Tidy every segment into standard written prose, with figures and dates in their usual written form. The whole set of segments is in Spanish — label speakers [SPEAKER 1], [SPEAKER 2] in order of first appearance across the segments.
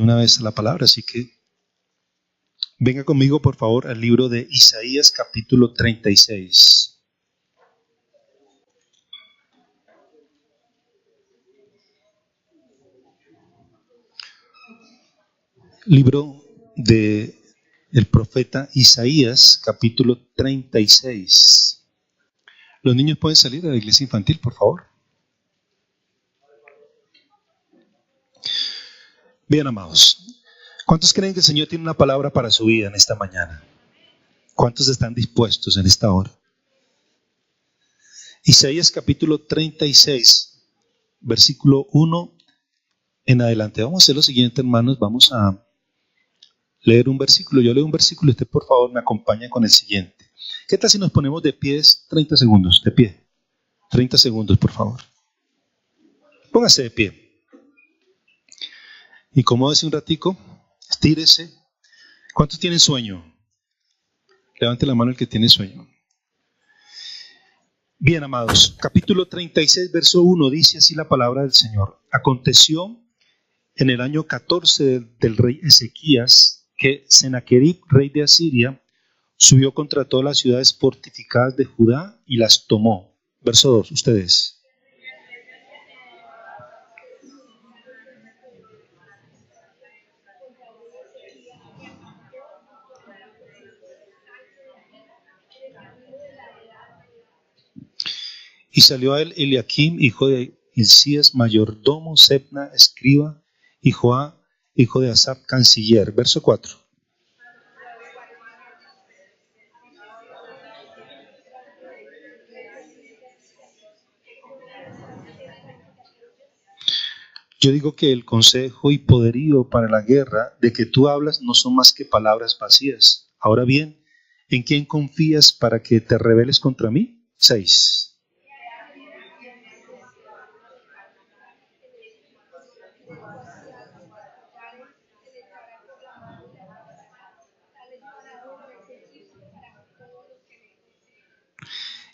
[SPEAKER 1] una vez a la palabra, así que venga conmigo por favor al libro de Isaías capítulo 36. Libro de el profeta Isaías capítulo 36. Los niños pueden salir de la iglesia infantil, por favor. Bien, amados, ¿cuántos creen que el Señor tiene una palabra para su vida en esta mañana? ¿Cuántos están dispuestos en esta hora? Isaías capítulo 36, versículo 1 en adelante. Vamos a hacer lo siguiente, hermanos, vamos a leer un versículo. Yo leo un versículo y usted por favor me acompaña con el siguiente. ¿Qué tal si nos ponemos de pies 30 segundos? De pie. 30 segundos, por favor. Póngase de pie. Y como hace un ratico, estírese. ¿Cuántos tienen sueño? Levante la mano el que tiene sueño. Bien, amados, capítulo 36, verso 1, dice así la palabra del Señor. Aconteció en el año 14 del rey Ezequías que Sennacherib, rey de Asiria, subió contra todas las ciudades fortificadas de Judá y las tomó. Verso 2, ustedes. Y salió a él Eliakim, hijo de Hilcías, mayordomo, Sebna, escriba, y Joá, hijo de Asaf, canciller. Verso 4. Yo digo que el consejo y poderío para la guerra de que tú hablas no son más que palabras vacías. Ahora bien, ¿en quién confías para que te rebeles contra mí? 6.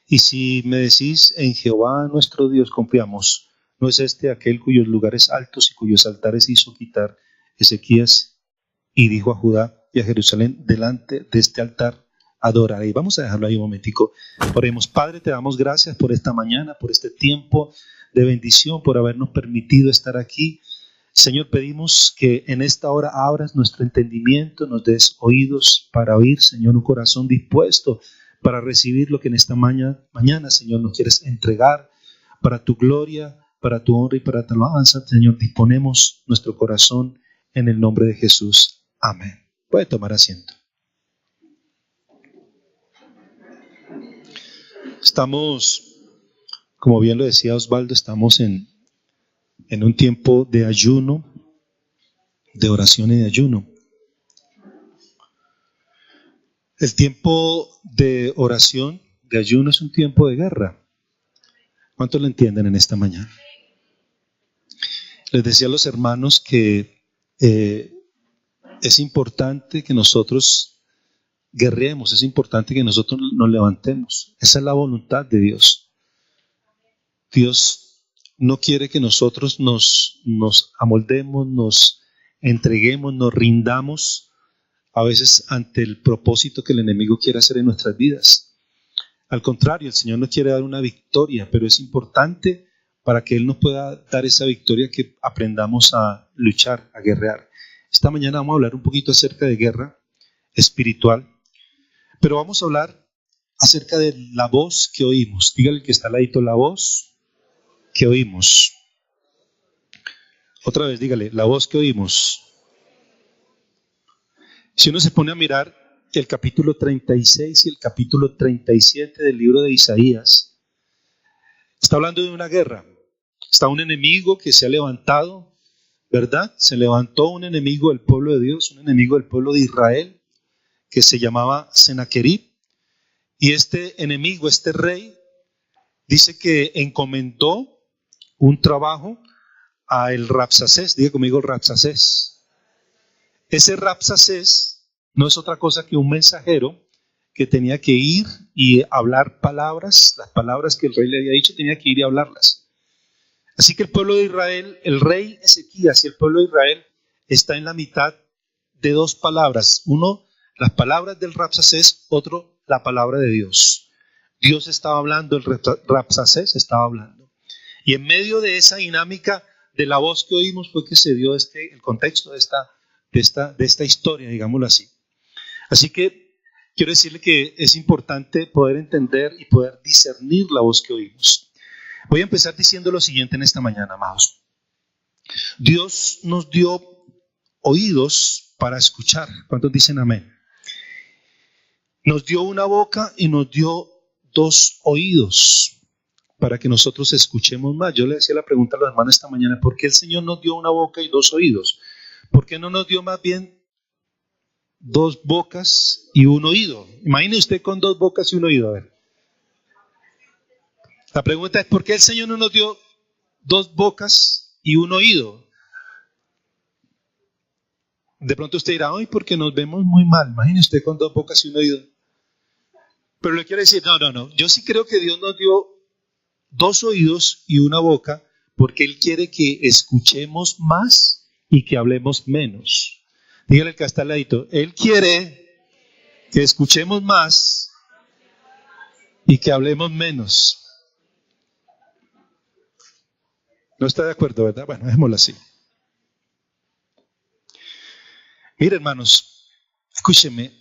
[SPEAKER 1] Y si me decís, en Jehová nuestro Dios confiamos, ¿no es este aquel cuyos lugares altos y cuyos altares hizo quitar Ezequías y dijo a Judá y a Jerusalén, delante de este altar adoraré? Vamos a dejarlo ahí un momentico. Oremos. Padre, te damos gracias por esta mañana, por este tiempo de bendición, por habernos permitido estar aquí. Señor, pedimos que en esta hora abras nuestro entendimiento, nos des oídos para oír, Señor, un corazón dispuesto para recibir lo que en esta mañana, Señor, nos quieres entregar para tu gloria, para tu honra y para tu alabanza. Señor, disponemos nuestro corazón en el nombre de Jesús. Amén. Puede tomar asiento. Estamos, como bien lo decía Osvaldo, estamos en un tiempo de ayuno, de oración y de ayuno. El tiempo de oración, de ayuno, es un tiempo de guerra. ¿Cuántos lo entienden en esta mañana? Les decía a los hermanos que es importante que nosotros guerremos, es importante que nosotros nos levantemos. Esa es la voluntad de Dios. Dios no quiere que nosotros nos amoldemos, nos entreguemos, nos rindamos a veces ante el propósito que el enemigo quiere hacer en nuestras vidas. Al contrario, el Señor nos quiere dar una victoria, pero es importante para que Él nos pueda dar esa victoria que aprendamos a luchar, a guerrear. Esta mañana vamos a hablar un poquito acerca de guerra espiritual, pero vamos a hablar acerca de la voz que oímos. Dígale que está al ladito, la voz que oímos. Otra vez, dígale, la voz que oímos. Si uno se pone a mirar el capítulo 36 y el capítulo 37 del libro de Isaías, está hablando de una guerra. Está un enemigo que se ha levantado, ¿verdad? Se levantó un enemigo del pueblo de Dios, un enemigo del pueblo de Israel, que se llamaba Sennacherib. Y este enemigo, este rey, dice que encomendó un trabajo a el Rabsacés. Diga conmigo el Rabsacés. Ese Rabsacés no es otra cosa que un mensajero que tenía que ir y hablar palabras, las palabras que el rey le había dicho, tenía que ir y hablarlas. Así que el pueblo de Israel, el rey Ezequías y el pueblo de Israel está en la mitad de dos palabras. Uno, las palabras del Rapsacés, otro, la palabra de Dios. Dios estaba hablando, el Rapsacés estaba hablando. Y en medio de esa dinámica de la voz que oímos fue que se dio el contexto de esta historia, digámoslo así. Así que quiero decirle que es importante poder entender y poder discernir la voz que oímos. Voy a empezar diciendo lo siguiente en esta mañana, amados. Dios nos dio oídos para escuchar. ¿Cuántos dicen amén? Nos dio una boca y nos dio dos oídos para que nosotros escuchemos más. Yo le decía la pregunta a los hermanos esta mañana, ¿por qué el Señor nos dio una boca y dos oídos? ¿Por qué no nos dio más bien dos bocas y un oído? Imagine usted con dos bocas y un oído. A ver. La pregunta es, ¿por qué el Señor no nos dio dos bocas y un oído? De pronto usted dirá, ay, porque nos vemos muy mal. Imagine usted con dos bocas y un oído. Pero le quiero decir, no. Yo sí creo que Dios nos dio dos oídos y una boca porque Él quiere que escuchemos más y que hablemos menos. Dígale al que está al ladito, Él quiere que escuchemos más y que hablemos menos. No está de acuerdo, ¿verdad? Bueno, dejémoslo así. Mire, hermanos, escúcheme,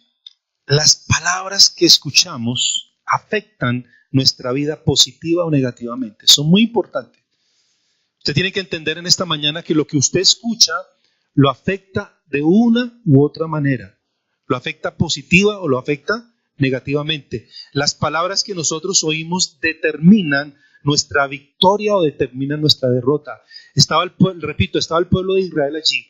[SPEAKER 1] las palabras que escuchamos afectan nuestra vida positiva o negativamente. Son muy importantes. Usted tiene que entender en esta mañana que lo que usted escucha lo afecta de una u otra manera. Lo afecta positiva o lo afecta negativamente. Las palabras que nosotros oímos determinan nuestra victoria o determinan nuestra derrota. Estaba el pueblo de Israel allí.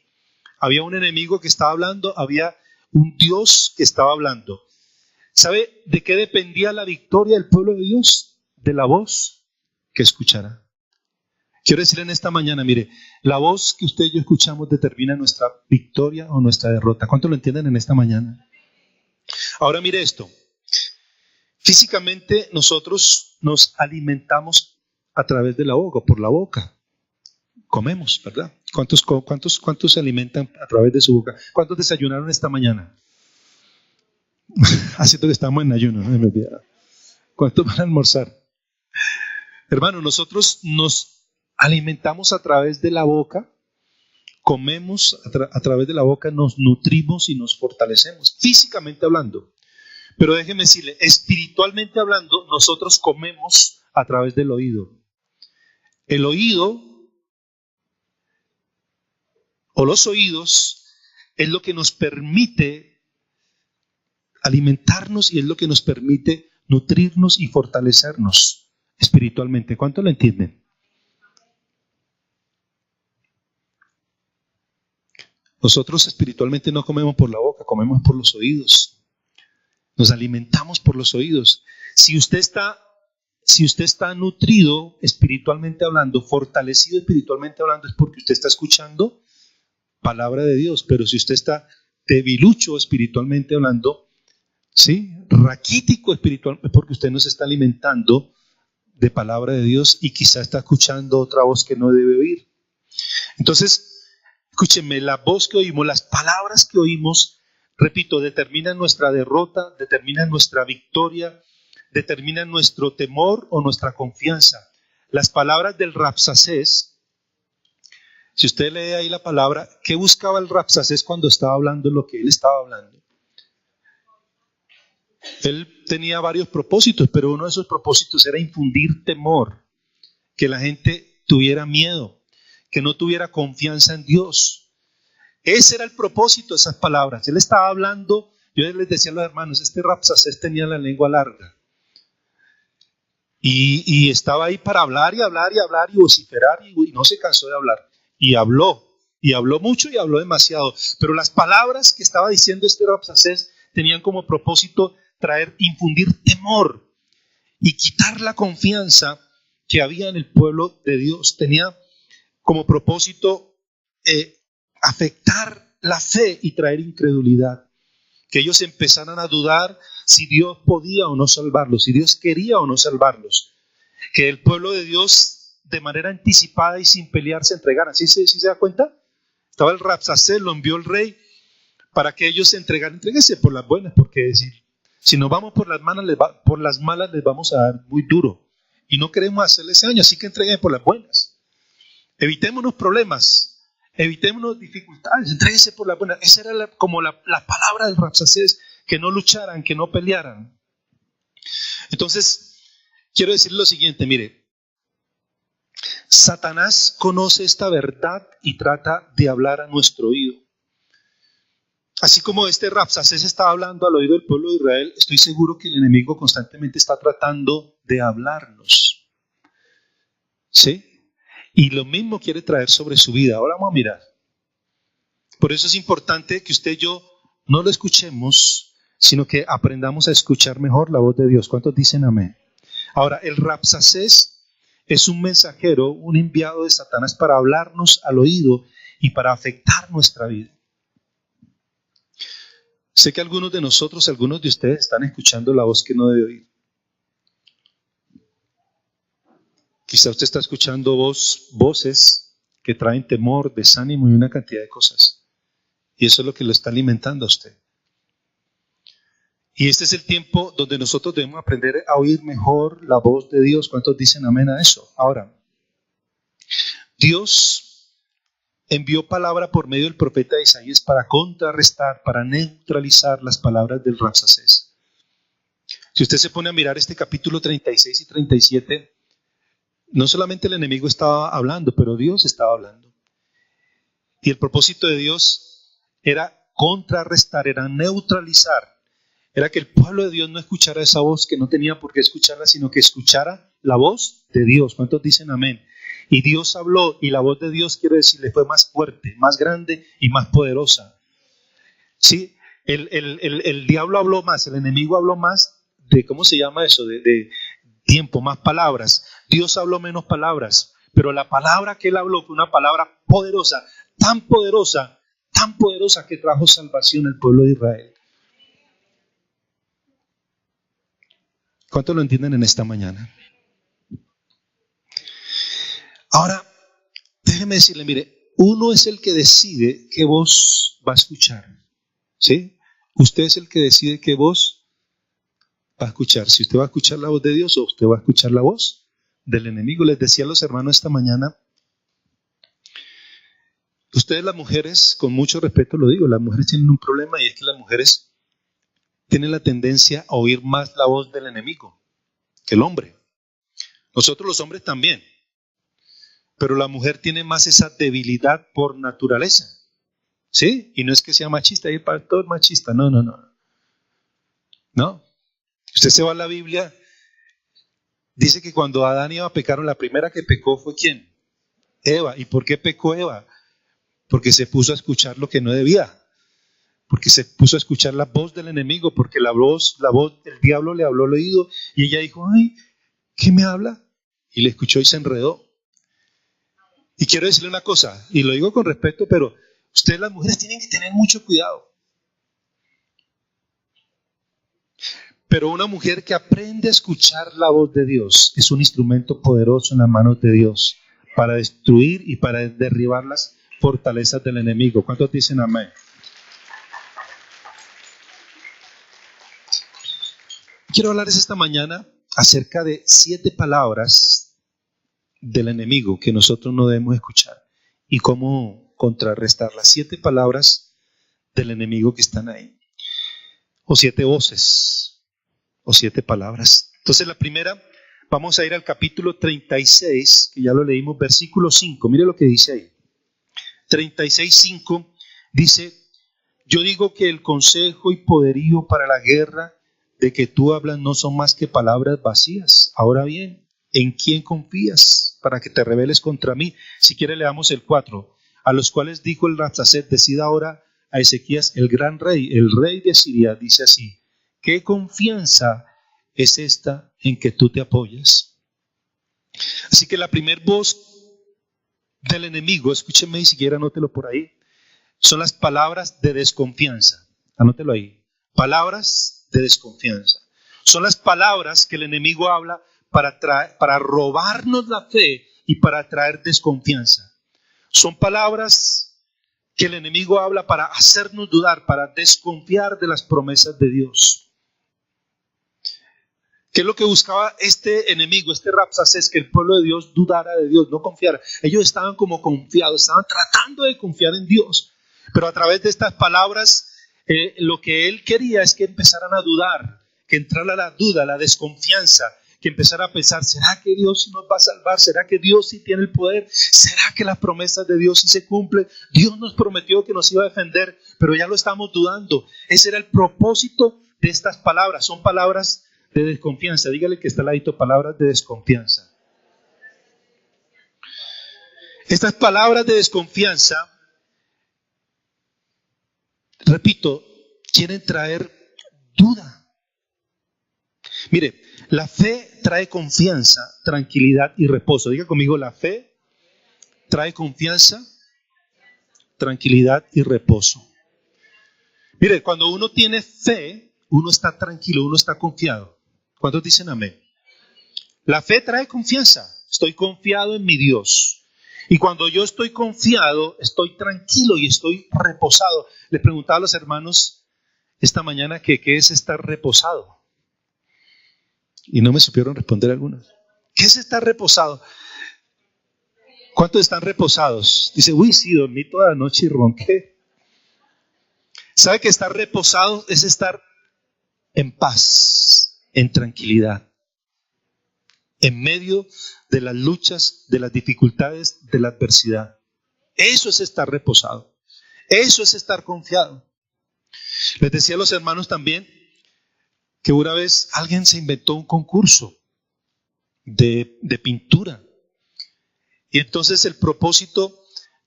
[SPEAKER 1] Había un enemigo que estaba hablando, había un Dios que estaba hablando. ¿Sabe de qué dependía la victoria del pueblo de Dios? De la voz que escuchara. Quiero decirle en esta mañana, mire, la voz que usted y yo escuchamos determina nuestra victoria o nuestra derrota. ¿Cuánto lo entienden en esta mañana? Ahora mire esto. Físicamente nosotros nos alimentamos a través de la boca, por la boca. Comemos, ¿verdad? ¿Cuántos se alimentan a través de su boca? ¿Cuántos desayunaron esta mañana? Haciendo que estamos en ayuno, no me olvida. ¿Cuántos van a almorzar? Hermano, nosotros nos alimentamos a través de la boca, comemos a través de la boca, nos nutrimos y nos fortalecemos, físicamente hablando. Pero déjeme decirle, espiritualmente hablando, nosotros comemos a través del oído. El oído o los oídos es lo que nos permite alimentarnos y es lo que nos permite nutrirnos y fortalecernos espiritualmente. ¿Cuánto lo entienden? Nosotros espiritualmente no comemos por la boca, comemos por los oídos. Nos alimentamos por los oídos. Si usted está nutrido espiritualmente hablando, fortalecido espiritualmente hablando, es porque usted está escuchando palabra de Dios. Pero si usted está debilucho espiritualmente hablando, ¿sí? Raquítico espiritual, es porque usted no se está alimentando de palabra de Dios y quizá está escuchando otra voz que no debe oír. Entonces, escúchenme, la voz que oímos, las palabras que oímos, repito, determinan nuestra derrota, determinan nuestra victoria, determinan nuestro temor o nuestra confianza. Las palabras del Rapsacés, si usted lee ahí la palabra, ¿qué buscaba el Rapsacés cuando estaba hablando lo que él estaba hablando? Él tenía varios propósitos, pero uno de esos propósitos era infundir temor, que la gente tuviera miedo, que no tuviera confianza en Dios. Ese era el propósito de esas palabras. Él estaba hablando, yo les decía a los hermanos, este Rapsacés tenía la lengua larga. Y estaba ahí para hablar y hablar y hablar y vociferar y no se cansó de hablar. Y habló mucho y habló demasiado. Pero las palabras que estaba diciendo este Rapsacés tenían como propósito infundir temor y quitar la confianza que había en el pueblo de Dios. Tenía como propósito afectar la fe y traer incredulidad. Que ellos empezaran a dudar si Dios podía o no salvarlos, si Dios quería o no salvarlos. Que el pueblo de Dios de manera anticipada y sin pelear se entregaran. ¿Sí se da cuenta? Estaba el Rabsacés, lo envió el rey para que ellos se entregaran. Entréguense por las buenas, porque si nos vamos por las malas, les vamos a dar muy duro. Y no queremos hacerles ese daño, así que entreguen por las buenas. Evitémonos problemas, evitémonos dificultades, entréguense por las buenas. Esa era como la palabra del Rabsacés, que no lucharan, que no pelearan. Entonces, quiero decirle lo siguiente, mire. Satanás conoce esta verdad y trata de hablar a nuestro oído. Así como este Rabsacés estaba hablando al oído del pueblo de Israel, estoy seguro que el enemigo constantemente está tratando de hablarnos. ¿Sí? Y lo mismo quiere traer sobre su vida. Ahora vamos a mirar. Por eso es importante que usted y yo no lo escuchemos, sino que aprendamos a escuchar mejor la voz de Dios. ¿Cuántos dicen amén? Ahora, el Rabsacés es un mensajero, un enviado de Satanás para hablarnos al oído y para afectar nuestra vida. Sé que algunos de nosotros, algunos de ustedes están escuchando la voz que no debe oír. Quizá usted está escuchando voces que traen temor, desánimo y una cantidad de cosas. Y eso es lo que lo está alimentando a usted. Y este es el tiempo donde nosotros debemos aprender a oír mejor la voz de Dios. ¿Cuántos dicen amén a eso? Ahora, Dios envió palabra por medio del profeta Isaías para contrarrestar, para neutralizar las palabras del Rabsacés. Si usted se pone a mirar este capítulo 36 y 37, no solamente el enemigo estaba hablando, pero Dios estaba hablando. Y el propósito de Dios era contrarrestar, era neutralizar. Era que el pueblo de Dios no escuchara esa voz que no tenía por qué escucharla, sino que escuchara la voz de Dios. ¿Cuántos dicen amén? Y Dios habló, y la voz de Dios, quiero decirle, fue más fuerte, más grande y más poderosa. ¿Sí? El diablo habló más, el enemigo habló más de, ¿cómo se llama eso? De tiempo, más palabras. Dios habló menos palabras, pero la palabra que él habló fue una palabra poderosa que trajo salvación al pueblo de Israel. ¿Cuántos lo entienden en esta mañana? Ahora, déjeme decirle, mire, uno es el que decide qué voz va a escuchar. ¿Sí? Usted es el que decide qué voz va a escuchar. Si usted va a escuchar la voz de Dios o usted va a escuchar la voz del enemigo. Les decía a los hermanos esta mañana, ustedes las mujeres, con mucho respeto lo digo, las mujeres tienen un problema y es que las mujeres tienen la tendencia a oír más la voz del enemigo que el hombre. Nosotros los hombres también. Pero la mujer tiene más esa debilidad por naturaleza. ¿Sí? Y no es que sea machista, y el pastor machista. No. No. Usted se va a la Biblia, dice que cuando Adán y Eva pecaron, la primera que pecó fue ¿quién? Eva. ¿Y por qué pecó Eva? Porque se puso a escuchar lo que no debía. Porque se puso a escuchar la voz del enemigo, porque la voz del diablo le habló al oído y ella dijo, ay, ¿qué me habla? Y le escuchó y se enredó. Y quiero decirle una cosa, y lo digo con respeto, pero ustedes las mujeres tienen que tener mucho cuidado. Pero una mujer que aprende a escuchar la voz de Dios es un instrumento poderoso en las manos de Dios para destruir y para derribar las fortalezas del enemigo. ¿Cuántos dicen amén? Quiero hablarles esta mañana acerca de 7 palabras del enemigo que nosotros no debemos escuchar y cómo contrarrestar las 7 palabras del enemigo que están ahí. O 7 voces, o 7 palabras. Entonces la primera, vamos a ir al capítulo 36, que ya lo leímos, versículo 5. Mire lo que dice ahí. 36:5 dice, yo digo que el consejo y poderío para la guerra de que tú hablas no son más que palabras vacías. Ahora bien, ¿en quién confías para que te rebeles contra mí? Si quiere leamos el 4. A los cuales dijo el Rabsacés, decida ahora a Ezequías, el gran rey, el rey de Siria, dice así, ¿qué confianza es esta en que tú te apoyas? Así que la primer voz del enemigo, escúcheme y siquiera anótelo por ahí, son las palabras de desconfianza. Anótelo ahí. Palabras de desconfianza. Son las palabras que el enemigo habla para robarnos la fe y para traer desconfianza. Son palabras que el enemigo habla para hacernos dudar, para desconfiar de las promesas de Dios. ¿Qué es lo que buscaba este enemigo, este Rabsacés? Que el pueblo de Dios dudara de Dios, no confiara. Ellos estaban como confiados, estaban tratando de confiar en Dios. Pero a través de estas palabras, lo que él quería es que empezaran a dudar, que entrara la duda, la desconfianza, que empezara a pensar, ¿será que Dios sí nos va a salvar? ¿Será que Dios sí tiene el poder? ¿Será que las promesas de Dios sí se cumplen? Dios nos prometió que nos iba a defender, pero ya lo estamos dudando. Ese era el propósito de estas palabras. Son palabras de desconfianza. Dígale que está al ladito, palabras de desconfianza. Estas palabras de desconfianza, repito, quieren traer duda. Mire, la fe trae confianza, tranquilidad y reposo. Diga conmigo, la fe trae confianza, tranquilidad y reposo. Mire, cuando uno tiene fe, uno está tranquilo, uno está confiado. ¿Cuántos dicen amén? La fe trae confianza. Estoy confiado en mi Dios. Y cuando yo estoy confiado, estoy tranquilo y estoy reposado. Les preguntaba a los hermanos esta mañana que qué es estar reposado. Y no me supieron responder algunos. ¿Qué es estar reposado? ¿Cuántos están reposados? Dice, uy, sí, dormí toda la noche y ronqué. ¿Sabe que estar reposado es estar en paz, en tranquilidad, en medio de las luchas, de las dificultades, de la adversidad? Eso es estar reposado. Eso es estar confiado. Les decía a los hermanos también que una vez alguien se inventó un concurso de pintura. Y entonces el propósito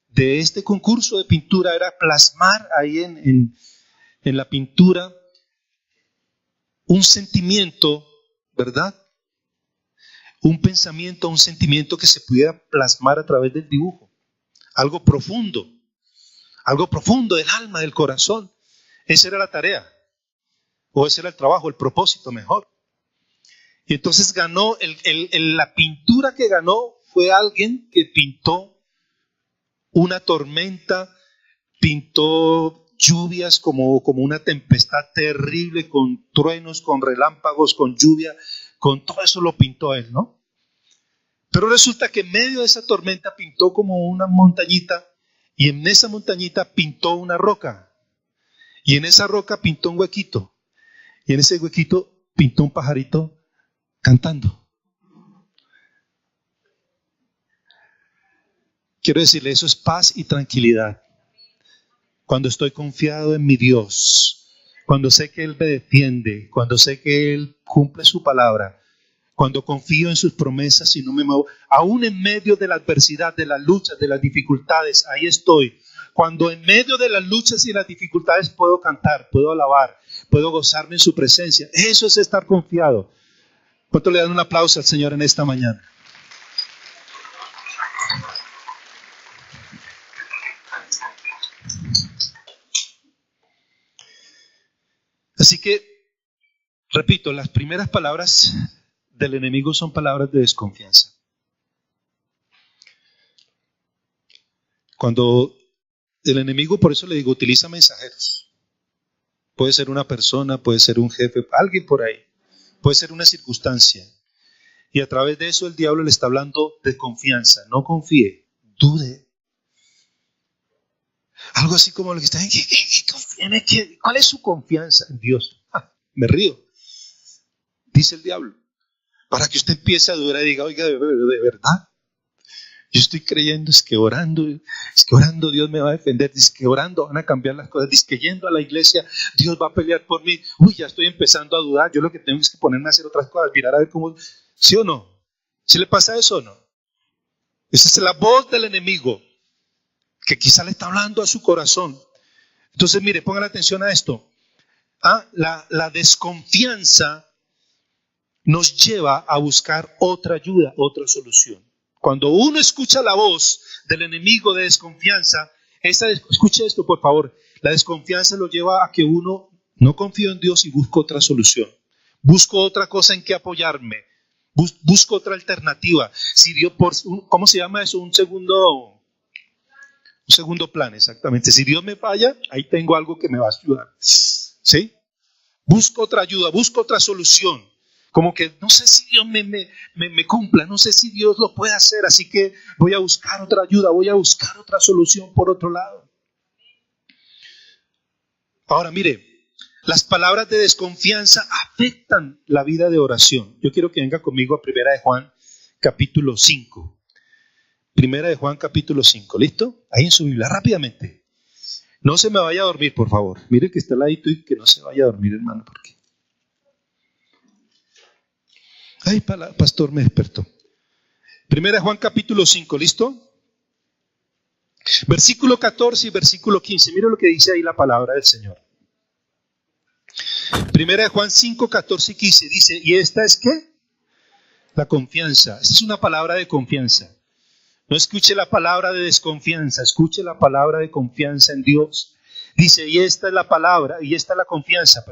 [SPEAKER 1] de este concurso de pintura era plasmar ahí en la pintura un sentimiento, ¿verdad? Un pensamiento, un sentimiento que se pudiera plasmar a través del dibujo. Algo profundo del alma, del corazón. Esa era la tarea, o ese era el trabajo, el propósito mejor. Y entonces ganó, la pintura que ganó fue alguien que pintó una tormenta, pintó lluvias como una tempestad terrible, con truenos, con relámpagos, con lluvia, con todo eso lo pintó él, ¿no? Pero resulta que en medio de esa tormenta pintó como una montañita, y en esa montañita pintó una roca, y en esa roca pintó un huequito, y en ese huequito pintó un pajarito cantando. Quiero decirle, eso es paz y tranquilidad. Cuando estoy confiado en mi Dios, cuando sé que Él me defiende, cuando sé que Él cumple su palabra, cuando confío en sus promesas y no me muevo, aún en medio de la adversidad, de las luchas, de las dificultades, ahí estoy. Cuando en medio de las luchas y las dificultades puedo cantar, puedo alabar, puedo gozarme en su presencia. Eso es estar confiado. ¿Cuánto le dan un aplauso al Señor en esta mañana? Así que, repito, las primeras palabras del enemigo son palabras de desconfianza. Cuando el enemigo, por eso le digo, utiliza mensajeros. Puede ser una persona, puede ser un jefe, alguien por ahí. Puede ser una circunstancia. Y a través de eso el diablo le está hablando de confianza. No confíe, dude. Algo así como lo que está en ¿cuál es su confianza en Dios? Me río. Dice el diablo. Para que usted empiece a dudar y diga, oiga, de verdad. Yo estoy creyendo, es que orando Dios me va a defender, es que orando van a cambiar las cosas, es que yendo a la iglesia Dios va a pelear por mí. Uy, ya estoy empezando a dudar, yo lo que tengo es que ponerme a hacer otras cosas, mirar a ver cómo, ¿sí o no? ¿Sí le pasa eso o no? Esa es la voz del enemigo, que quizá le está hablando a su corazón. Entonces, mire, pongan atención a esto. La desconfianza nos lleva a buscar otra ayuda, otra solución. Cuando uno escucha la voz del enemigo de desconfianza, escuche esto por favor, la desconfianza lo lleva a que uno no confíe en Dios y busque otra solución. Busco otra cosa en que apoyarme. Busco otra alternativa. Si Dios, ¿cómo se llama eso? Un segundo Un segundo plan, exactamente. Si Dios me falla, ahí tengo algo que me va a ayudar. ¿Sí? Busco otra ayuda, busco otra solución. Como que no sé si Dios me cumpla, no sé si Dios lo puede hacer, así que voy a buscar otra ayuda, voy a buscar otra solución por otro lado. Ahora mire, las palabras de desconfianza afectan la vida de oración. Yo quiero que venga conmigo a 1 de Juan capítulo 5. 1 de Juan capítulo 5, ¿listo? Ahí en su Biblia, rápidamente. No se me vaya a dormir, por favor. Mire que está al ladito y que no se vaya a dormir, hermano, porque... Ay, pastor, me despertó. 1 de Juan capítulo 5, ¿listo? Versículo 14 y versículo 15. Mire lo que dice ahí la palabra del Señor. 1 de Juan 5, 14 y 15 dice, ¿y esta es qué? La confianza. Esta es una palabra de confianza. No escuche la palabra de desconfianza, escuche la palabra de confianza en Dios. Dice, y esta es la palabra, y esta es la confianza,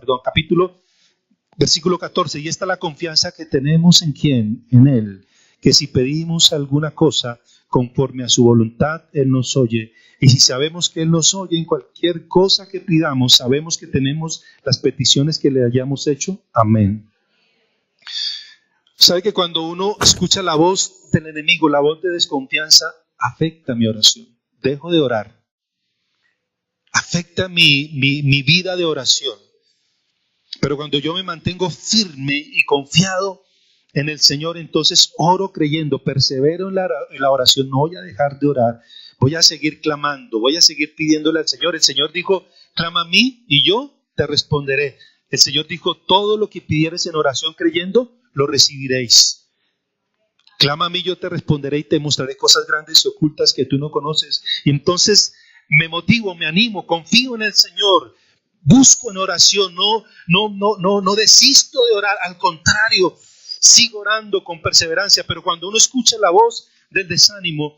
[SPEAKER 1] versículo 14, y esta es la confianza que tenemos en ¿quién? En Él, que si pedimos alguna cosa conforme a su voluntad, Él nos oye. Y si sabemos que Él nos oye en cualquier cosa que pidamos, sabemos que tenemos las peticiones que le hayamos hecho. Amén. ¿Sabe que cuando uno escucha la voz del enemigo, la voz de desconfianza, afecta mi oración? Dejo de orar. Afecta mi vida de oración. Pero cuando yo me mantengo firme y confiado en el Señor, entonces oro creyendo, persevero en la oración, no voy a dejar de orar, voy a seguir clamando, voy a seguir pidiéndole al Señor. El Señor dijo, clama a mí y yo te responderé. El Señor dijo, todo lo que pidieres en oración creyendo, lo recibiréis. Clama a mí, yo te responderé y te mostraré cosas grandes y ocultas que tú no conoces. Y entonces me motivo, me animo, confío en el Señor, busco en oración, no desisto de orar, al contrario, sigo orando con perseverancia. Pero cuando uno escucha la voz del desánimo,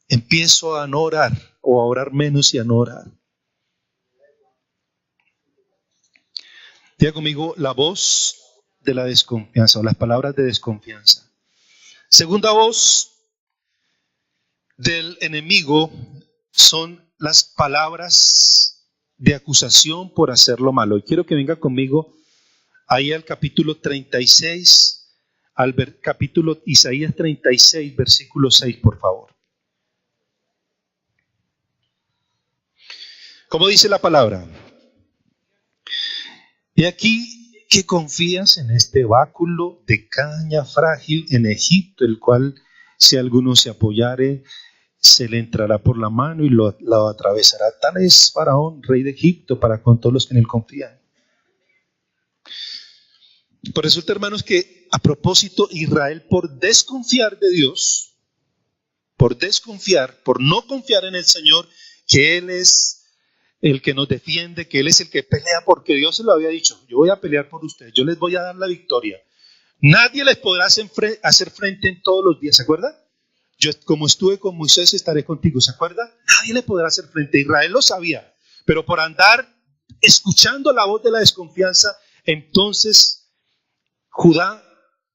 [SPEAKER 1] empiezo a no orar, o a orar menos y a no orar. Diga conmigo, la voz de la desconfianza, o las palabras de desconfianza. Segunda voz del enemigo son las palabras de acusación por hacer lo malo. Y quiero que venga conmigo ahí al capítulo 36, capítulo Isaías 36, versículo 6, por favor. ¿Cómo dice la palabra? Y aquí que confías en este báculo de caña frágil en Egipto, el cual si alguno se apoyare, se le entrará por la mano y lo atravesará. Tal es Faraón, rey de Egipto, para con todos los que en él confían. Por resulta, hermanos, que a propósito, Israel, por desconfiar de Dios, por no confiar en el Señor, que Él es el que nos defiende, que Él es el que pelea, porque Dios se lo había dicho, yo voy a pelear por ustedes, yo les voy a dar la victoria. Nadie les podrá hacer frente en todos los días, ¿se acuerda? Yo, como estuve con Moisés, estaré contigo, ¿se acuerda? Nadie le podrá hacer frente. Israel lo sabía, pero por andar escuchando la voz de la desconfianza, entonces Judá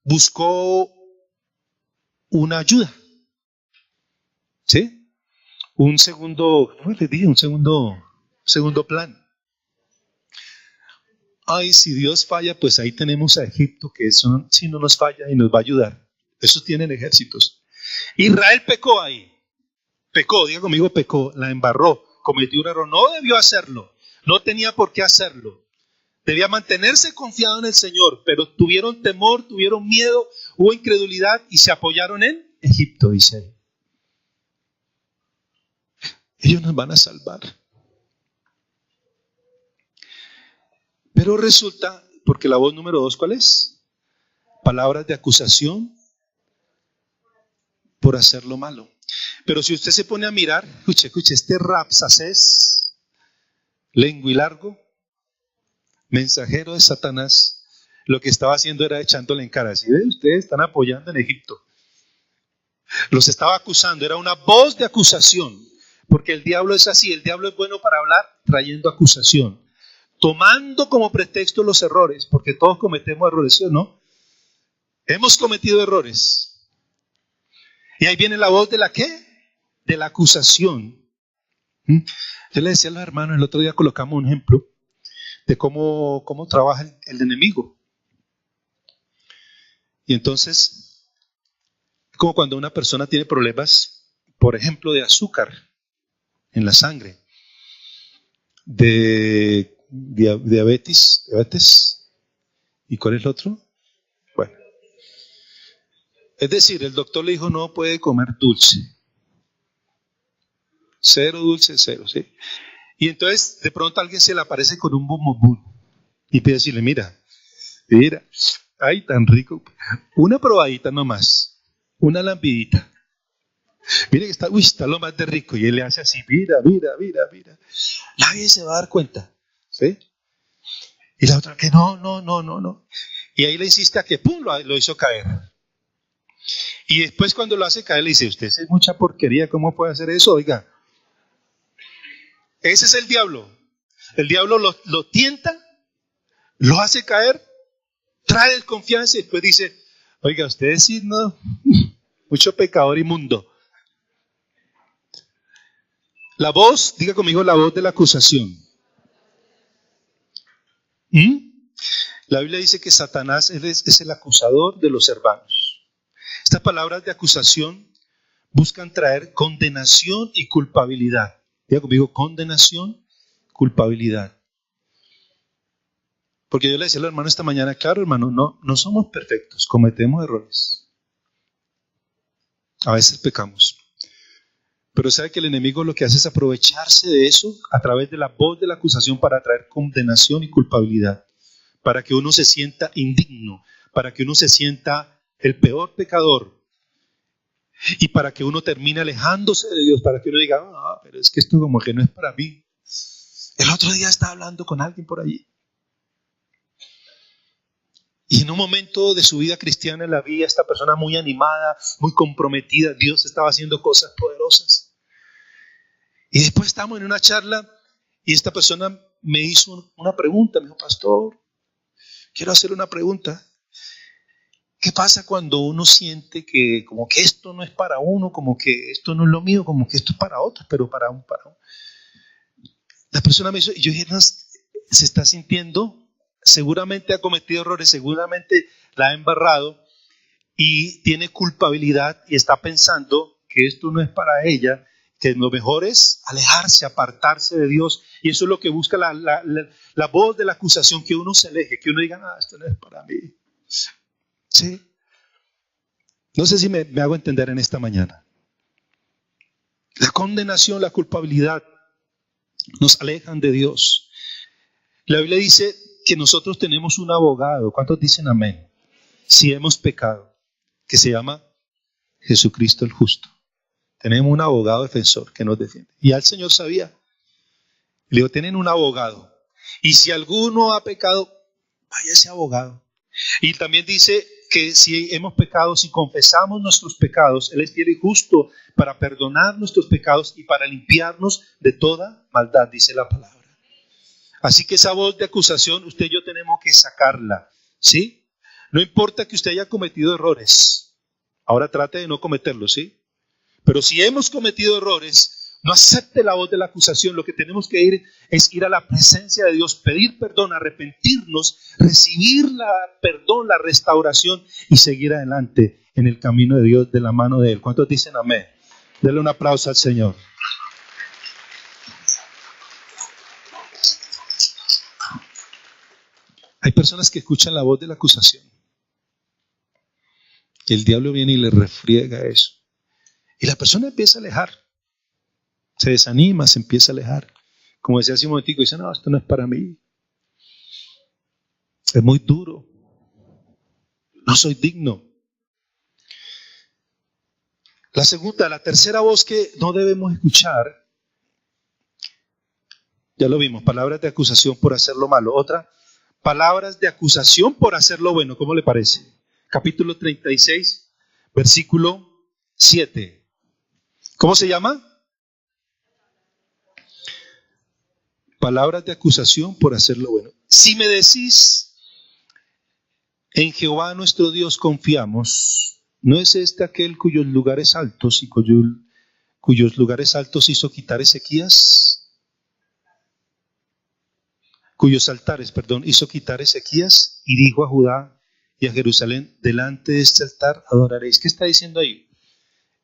[SPEAKER 1] buscó una ayuda, ¿sí? Un segundo plan. Ay, si Dios falla, pues ahí tenemos a Egipto, que eso si no nos falla y nos va a ayudar. Esos tienen ejércitos. Israel pecó ahí. Diga conmigo, pecó, la embarró, cometió un error. No debió hacerlo, no tenía por qué hacerlo. Debía mantenerse confiado en el Señor, pero tuvieron temor, tuvieron miedo, hubo incredulidad y se apoyaron en Egipto, dice él. Ellos nos van a salvar. Pero resulta, porque la voz número 2, ¿cuál es? Palabras de acusación por hacer lo malo. Pero si usted se pone a mirar, escuche, este Rabsacés, lengua y largo, mensajero de Satanás, lo que estaba haciendo era echándole en cara. ¿Sí ve? Ustedes están apoyando en Egipto. Los estaba acusando, era una voz de acusación, porque el diablo es así, el diablo es bueno para hablar trayendo acusación, tomando como pretexto los errores, porque todos cometemos errores, ¿sí o no? Hemos cometido errores. Y ahí viene la voz de la ¿qué? De la acusación. ¿Mm? Yo le decía a los hermanos, el otro día colocamos un ejemplo de cómo trabaja el enemigo. Y entonces, como cuando una persona tiene problemas, por ejemplo, de azúcar en la sangre, de diabetes, ¿y cuál es el otro? Bueno, es decir, el doctor le dijo no puede comer dulce. Cero dulce, cero, ¿sí? Y entonces de pronto alguien se le aparece con un bombón y pide decirle, mira, ay, tan rico, una probadita nomás, una lambidita. Mire que está lo más de rico. Y él le hace así, mira. Nadie se va a dar cuenta, ¿sí? Y la otra que no. Y ahí le insiste a que pum, lo hizo caer. Y después cuando lo hace caer le dice, usted es mucha porquería, ¿cómo puede hacer eso? Oiga, ese es el diablo. El diablo lo tienta, lo hace caer, trae desconfianza y después dice, oiga, usted sí, no, mucho pecador inmundo. La voz, diga conmigo, la voz de la acusación. La Biblia dice que Satanás es el acusador de los hermanos. Estas palabras de acusación buscan traer condenación y culpabilidad. Diga conmigo, condenación, culpabilidad. Porque yo le decía al hermano esta mañana, claro hermano, no somos perfectos, cometemos errores. A veces pecamos. Pero sabe que el enemigo lo que hace es aprovecharse de eso a través de la voz de la acusación para traer condenación y culpabilidad. Para que uno se sienta indigno, para que uno se sienta el peor pecador y para que uno termine alejándose de Dios, para que uno diga, pero es que esto como que no es para mí. El otro día estaba hablando con alguien por allí y en un momento de su vida cristiana la vi a esta persona muy animada, muy comprometida. Dios estaba haciendo cosas poderosas. Y después estábamos en una charla y esta persona me hizo una pregunta. Me dijo, pastor, quiero hacer una pregunta. ¿Qué pasa cuando uno siente que como que esto no es para uno, como que esto no es lo mío, como que esto es para otros, pero para uno? La persona me hizo, y yo dije, no, se está sintiendo, seguramente ha cometido errores, seguramente la ha embarrado y tiene culpabilidad y está pensando que esto no es para ella, que lo mejor es alejarse, apartarse de Dios. Y eso es lo que busca la voz de la acusación, que uno se aleje, que uno diga, esto no es para mí. ¿Sí? No sé si me hago entender en esta mañana. La condenación, la culpabilidad nos alejan de Dios. La Biblia dice que nosotros tenemos un abogado. ¿Cuántos dicen amén? Si hemos pecado, que se llama Jesucristo el justo. Tenemos un abogado defensor que nos defiende. Y al Señor sabía. Le digo, tienen un abogado. Y si alguno ha pecado, vaya ese abogado. Y también dice que si hemos pecado, si confesamos nuestros pecados, Él es fiel y justo para perdonar nuestros pecados y para limpiarnos de toda maldad, dice la palabra. Así que esa voz de acusación, usted y yo tenemos que sacarla, ¿sí? No importa que usted haya cometido errores. Ahora trate de no cometerlos, ¿sí? Pero si hemos cometido errores, no acepte la voz de la acusación. Lo que tenemos que ir es ir a la presencia de Dios, pedir perdón, arrepentirnos, recibir la perdón, la restauración y seguir adelante en el camino de Dios, de la mano de Él. ¿Cuántos dicen amén? Denle un aplauso al Señor. Hay personas que escuchan la voz de la acusación. Y el diablo viene y le refriega eso. Y la persona empieza a alejar. Se desanima, se empieza a alejar. Como decía hace un momentico, dice, no, esto no es para mí. Es muy duro. No soy digno. La tercera voz que no debemos escuchar, ya lo vimos, palabras de acusación por hacer lo malo. Otra, palabras de acusación por hacer lo bueno. ¿Cómo le parece? Capítulo 36, versículo 7. ¿Cómo se llama? Palabras de acusación por hacer lo bueno. Si me decís, en Jehová nuestro Dios confiamos, ¿no es este aquel cuyos lugares altos y cuyo cuyos lugares altos hizo quitar Ezequías, cuyos altares, hizo quitar Ezequías, y dijo a Judá y a Jerusalén: delante de este altar adoraréis. ¿Qué está diciendo ahí?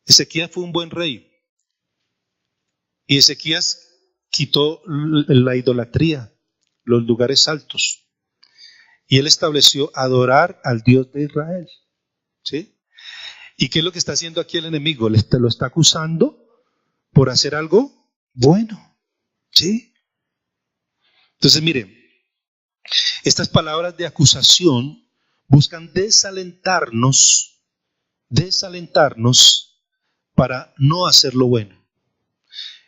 [SPEAKER 1] Ezequías fue un buen rey, y Ezequías quitó la idolatría, los lugares altos, y él estableció adorar al Dios de Israel. ¿Sí? ¿Y qué es lo que está haciendo aquí el enemigo? Lo está acusando por hacer algo bueno. ¿Sí? Entonces, mire, estas palabras de acusación buscan desalentarnos para no hacer lo bueno.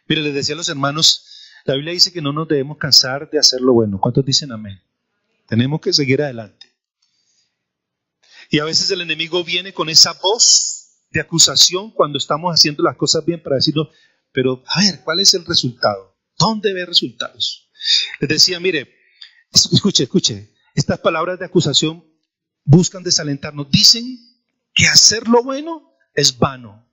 [SPEAKER 1] Mire, les decía a los hermanos, la Biblia dice que no nos debemos cansar de hacer lo bueno. ¿Cuántos dicen amén? Tenemos que seguir adelante. Y a veces el enemigo viene con esa voz de acusación cuando estamos haciendo las cosas bien para decirnos, pero a ver, ¿cuál es el resultado? ¿Dónde ve resultados? Les decía, mire, escuche, estas palabras de acusación buscan desalentarnos. Dicen que hacer lo bueno es vano.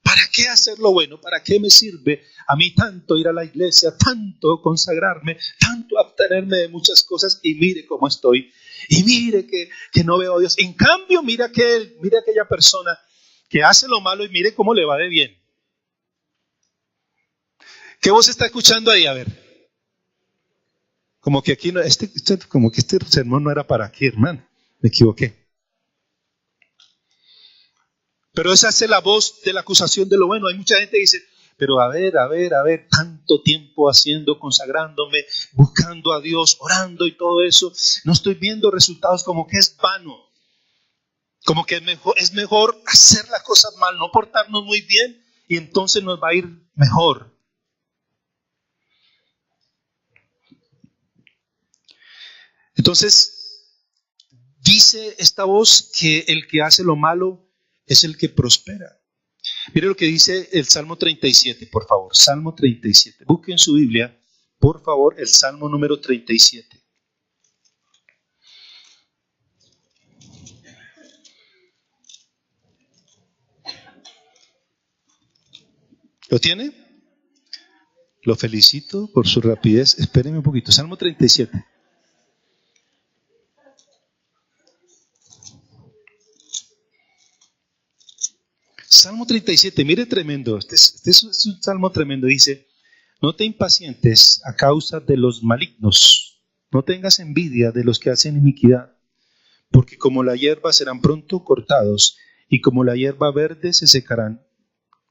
[SPEAKER 1] ¿Para qué hacer lo bueno? ¿Para qué me sirve a mí tanto ir a la iglesia, tanto consagrarme, tanto abstenerme de muchas cosas? Y mire cómo estoy. Y mire que no veo a Dios. En cambio, mire aquella persona que hace lo malo y mire cómo le va de bien. ¿Qué voz está escuchando ahí? A ver. Como que aquí no, como que este sermón no era para aquí, hermano. Me equivoqué. Pero esa es la voz de la acusación de lo bueno. Hay mucha gente que dice, pero a ver, tanto tiempo haciendo, consagrándome, buscando a Dios, orando y todo eso, no estoy viendo resultados, como que es vano. Como que es mejor hacer las cosas mal, no portarnos muy bien, y entonces nos va a ir mejor. Entonces, dice esta voz que el que hace lo malo es el que prospera. Mire lo que dice el Salmo 37, por favor. Salmo 37. Busquen en su Biblia, por favor, el Salmo número 37. ¿Lo tiene? Lo felicito por su rapidez. Espérenme un poquito. Salmo 37. Salmo 37, mire, tremendo. Este es un salmo tremendo. Dice: no te impacientes a causa de los malignos, no tengas envidia de los que hacen iniquidad, porque como la hierba serán pronto cortados, y como la hierba verde se secarán.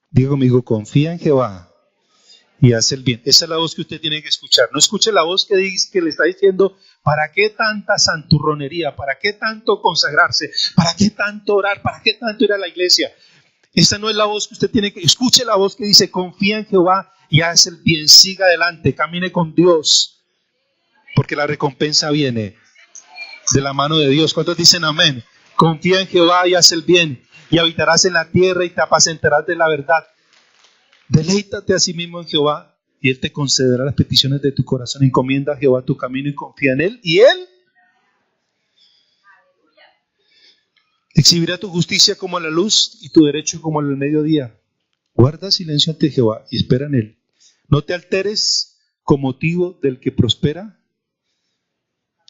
[SPEAKER 1] Diga conmigo: confía en Jehová y haz el bien. Esa es la voz que usted tiene que escuchar. No escuche la voz que le está diciendo: ¿para qué tanta santurronería? ¿Para qué tanto consagrarse? ¿Para qué tanto orar? ¿Para qué tanto ir a la iglesia? Esa no es la voz que usted tiene que... Escuche la voz que dice: confía en Jehová y haz el bien, siga adelante, camine con Dios, porque la recompensa viene de la mano de Dios. ¿Cuántos dicen amén? Confía en Jehová y haz el bien, y habitarás en la tierra y te apacentarás de la verdad. Deleítate a sí mismo en Jehová y Él te concederá las peticiones de tu corazón. Encomienda a Jehová tu camino y confía en Él, y Él exhibirá tu justicia como la luz y tu derecho como el mediodía. Guarda silencio ante Jehová y espera en Él. No te alteres con motivo del que prospera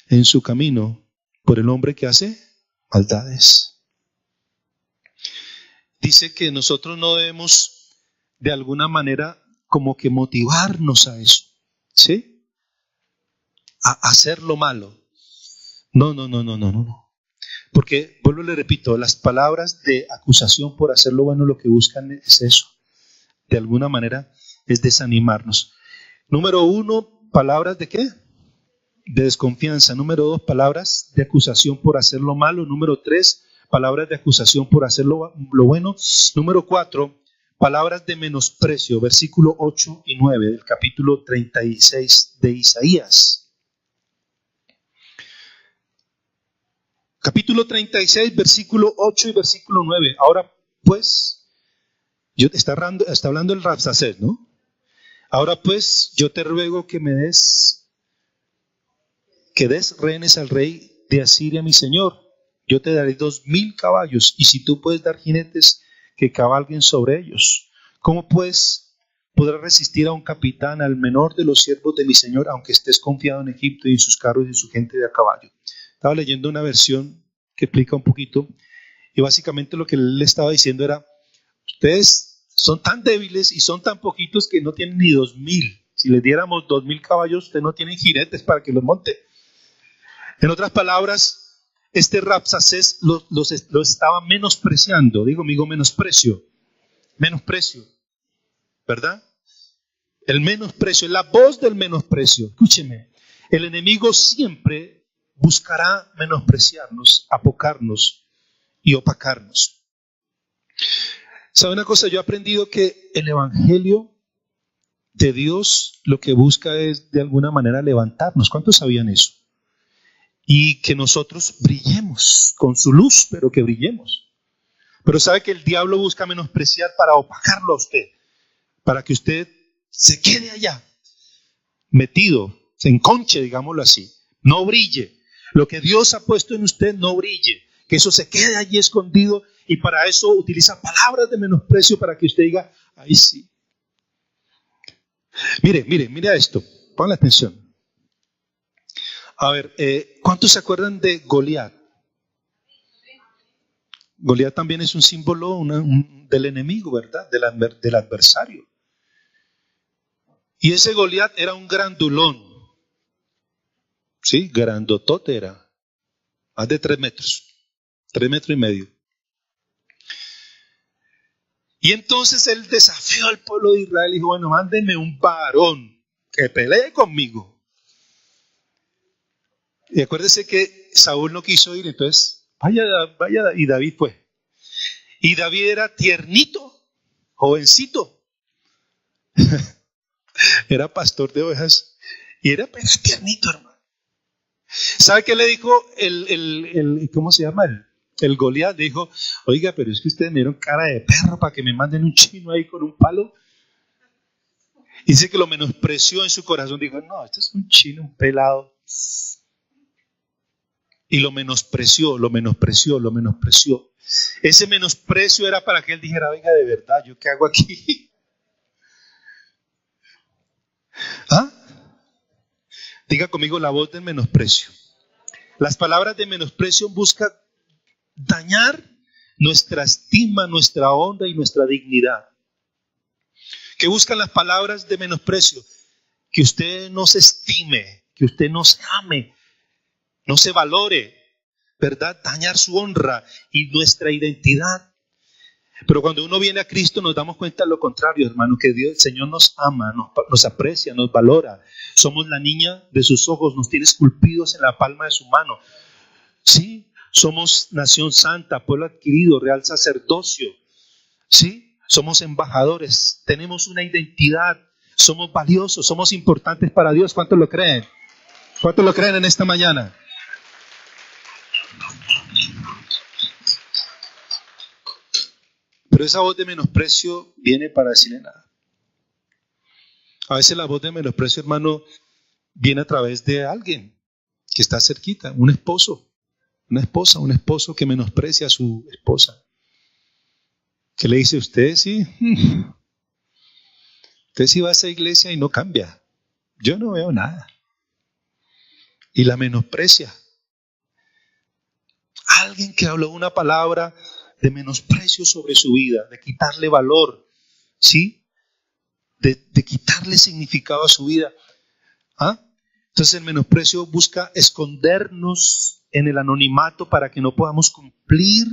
[SPEAKER 1] en su camino, por el hombre que hace maldades. Dice que nosotros no debemos de alguna manera como que motivarnos a eso, ¿sí? A hacer lo malo. No. Porque, vuelvo y le repito, las palabras de acusación por hacer lo bueno lo que buscan es eso. De alguna manera es desanimarnos. Número 1, palabras de ¿qué? De desconfianza. Número 2, palabras de acusación por hacer lo malo. Número 3, palabras de acusación por hacer lo bueno. Número 4, palabras de menosprecio. Versículo 8 y 9 del capítulo 36 de Isaías. Capítulo 36, versículo 8 y versículo 9. Ahora pues, está hablando el Rabsaces, ¿no? Ahora pues, yo te ruego que des rehenes al rey de Asiria, mi señor. Yo te daré 2,000 caballos, y si tú puedes dar jinetes que cabalguen sobre ellos. ¿Cómo pues podrás resistir a un capitán, al menor de los siervos de mi Señor, aunque estés confiado en Egipto y en sus carros y en su gente de a caballo? Estaba leyendo una versión que explica un poquito, y básicamente lo que él le estaba diciendo era: ustedes son tan débiles y son tan poquitos que no tienen ni 2,000. Si les diéramos 2,000 caballos, ustedes no tienen jinetes para que los monte. En otras palabras, este Rabsacés lo estaba menospreciando. Digo, amigo, menosprecio, ¿verdad? El menosprecio, la voz del menosprecio. Escúcheme, el enemigo siempre buscará menospreciarnos, apocarnos y opacarnos. ¿Sabe una cosa? Yo he aprendido que el evangelio de Dios lo que busca es de alguna manera levantarnos. ¿Cuántos sabían eso? Y que nosotros brillemos con su luz, pero que brillemos. Pero sabe que el diablo busca menospreciar para opacarlo a usted, para que usted se quede allá, metido, se enconche, digámoslo así, no brille. Lo que Dios ha puesto en usted no brille, que eso se quede allí escondido, y para eso utiliza palabras de menosprecio para que usted diga: ahí sí. Mire esto, pongan atención. A ver, ¿cuántos se acuerdan de Goliat? Goliat también es un símbolo del enemigo, ¿verdad? Del adversario. Y ese Goliat era un grandulón. Sí, grandotote era. Más de 3 metros. 3,5 metros. Y entonces él desafió al pueblo de Israel y dijo: bueno, mándenme un varón que pelee conmigo. Y acuérdese que Saúl no quiso ir, entonces vaya, y David fue. Y David era tiernito, jovencito. Era pastor de ovejas y era tiernito, hermano. ¿Sabe qué le dijo ¿cómo se llama? El Goliat? Le dijo: oiga, pero es que ustedes me dieron cara de perro para que me manden un chino ahí con un palo. Y dice que lo menospreció en su corazón. Dijo: no, este es un chino, un pelado. Y lo menospreció. Ese menosprecio era para que él dijera: oiga, de verdad, ¿yo qué hago aquí? ¿Ah? Diga conmigo: la voz del menosprecio. Las palabras de menosprecio buscan dañar nuestra estima, nuestra honra y nuestra dignidad. ¿Qué buscan las palabras de menosprecio? Que usted no se estime, que usted no se ame, no se valore, ¿verdad? Dañar su honra y nuestra identidad. Pero cuando uno viene a Cristo nos damos cuenta de lo contrario, hermano, que Dios, el Señor nos ama, nos aprecia, nos valora. Somos la niña de sus ojos, nos tiene esculpidos en la palma de su mano. Sí, somos nación santa, pueblo adquirido, real sacerdocio. Sí, somos embajadores, tenemos una identidad, somos valiosos, somos importantes para Dios. ¿Cuántos lo creen? ¿Cuántos lo creen en esta mañana? Pero esa voz de menosprecio viene para decirle nada. A veces la voz de menosprecio, hermano, viene a través de alguien que está cerquita, un esposo, una esposa, un esposo que menosprecia a su esposa. Que le dice: usted sí va a esa iglesia y no cambia. Yo no veo nada. Y la menosprecia. Alguien que habló una palabra de menosprecio sobre su vida, de quitarle valor, ¿sí? De quitarle significado a su vida. ¿Ah? Entonces el menosprecio busca escondernos en el anonimato para que no podamos cumplir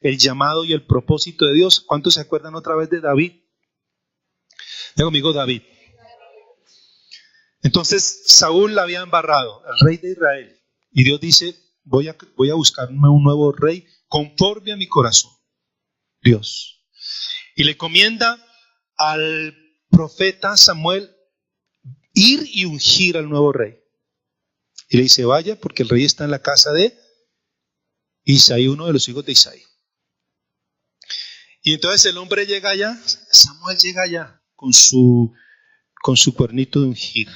[SPEAKER 1] el llamado y el propósito de Dios. ¿Cuántos se acuerdan otra vez de David? Diga conmigo: David. Entonces Saúl la había embarrado, el rey de Israel. Y Dios dice: voy a buscarme un nuevo rey conforme a mi corazón. Dios. Y le comienda al profeta Samuel ir y ungir al nuevo rey. Y le dice: vaya, porque el rey está en la casa de Isaí, uno de los hijos de Isaí. Y entonces el hombre llega allá, Samuel llega allá con su cuernito de ungir.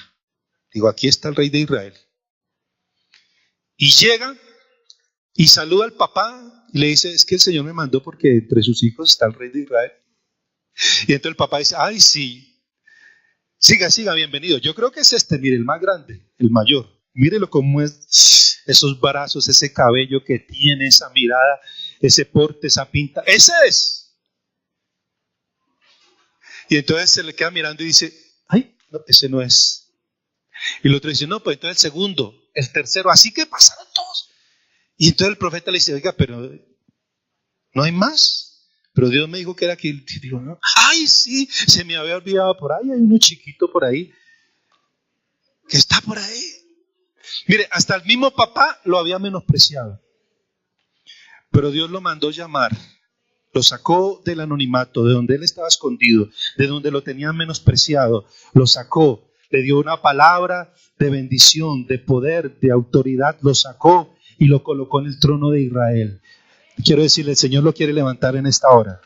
[SPEAKER 1] Digo: aquí está el rey de Israel. Y llega y saluda al papá y le dice: es que el Señor me mandó porque entre sus hijos está el rey de Israel. Y entonces el papá dice, ay, sí, siga, bienvenido. Yo creo que es mire, el más grande, el mayor. Mírelo cómo es, esos brazos, ese cabello que tiene, esa mirada, ese porte, esa pinta. Ese es. Y entonces se le queda mirando y dice, ay, no, ese no es. Y el otro dice, no, pues entonces el segundo, el tercero, así que pasaron todos. Y entonces el profeta le dice, oiga, pero no hay más. Pero Dios me dijo que era aquí. Y digo, no, ay, sí, se me había olvidado por ahí, hay uno chiquito por ahí, que está por ahí. Mire, hasta el mismo papá lo había menospreciado. Pero Dios lo mandó llamar, lo sacó del anonimato, de donde él estaba escondido, de donde lo tenían menospreciado, lo sacó, le dio una palabra de bendición, de poder, de autoridad, lo sacó y lo colocó en el trono de Israel. Quiero decirle, el Señor lo quiere levantar en esta hora.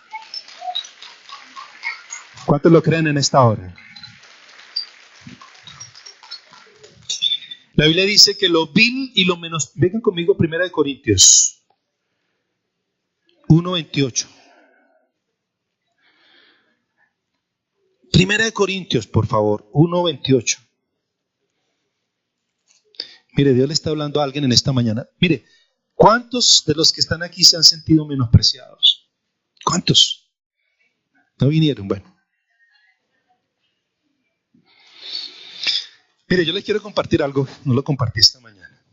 [SPEAKER 1] ¿Cuántos lo creen en esta hora? La Biblia dice que lo vil y lo menos... Vengan conmigo, 1 Corintios 1:28. 1 Corintios, por favor, 1:28. Mire, Dios le está hablando a alguien en esta mañana. Mire, ¿cuántos de los que están aquí se han sentido menospreciados? ¿Cuántos? No vinieron, bueno. Mire, yo les quiero compartir algo, no lo compartí esta mañana.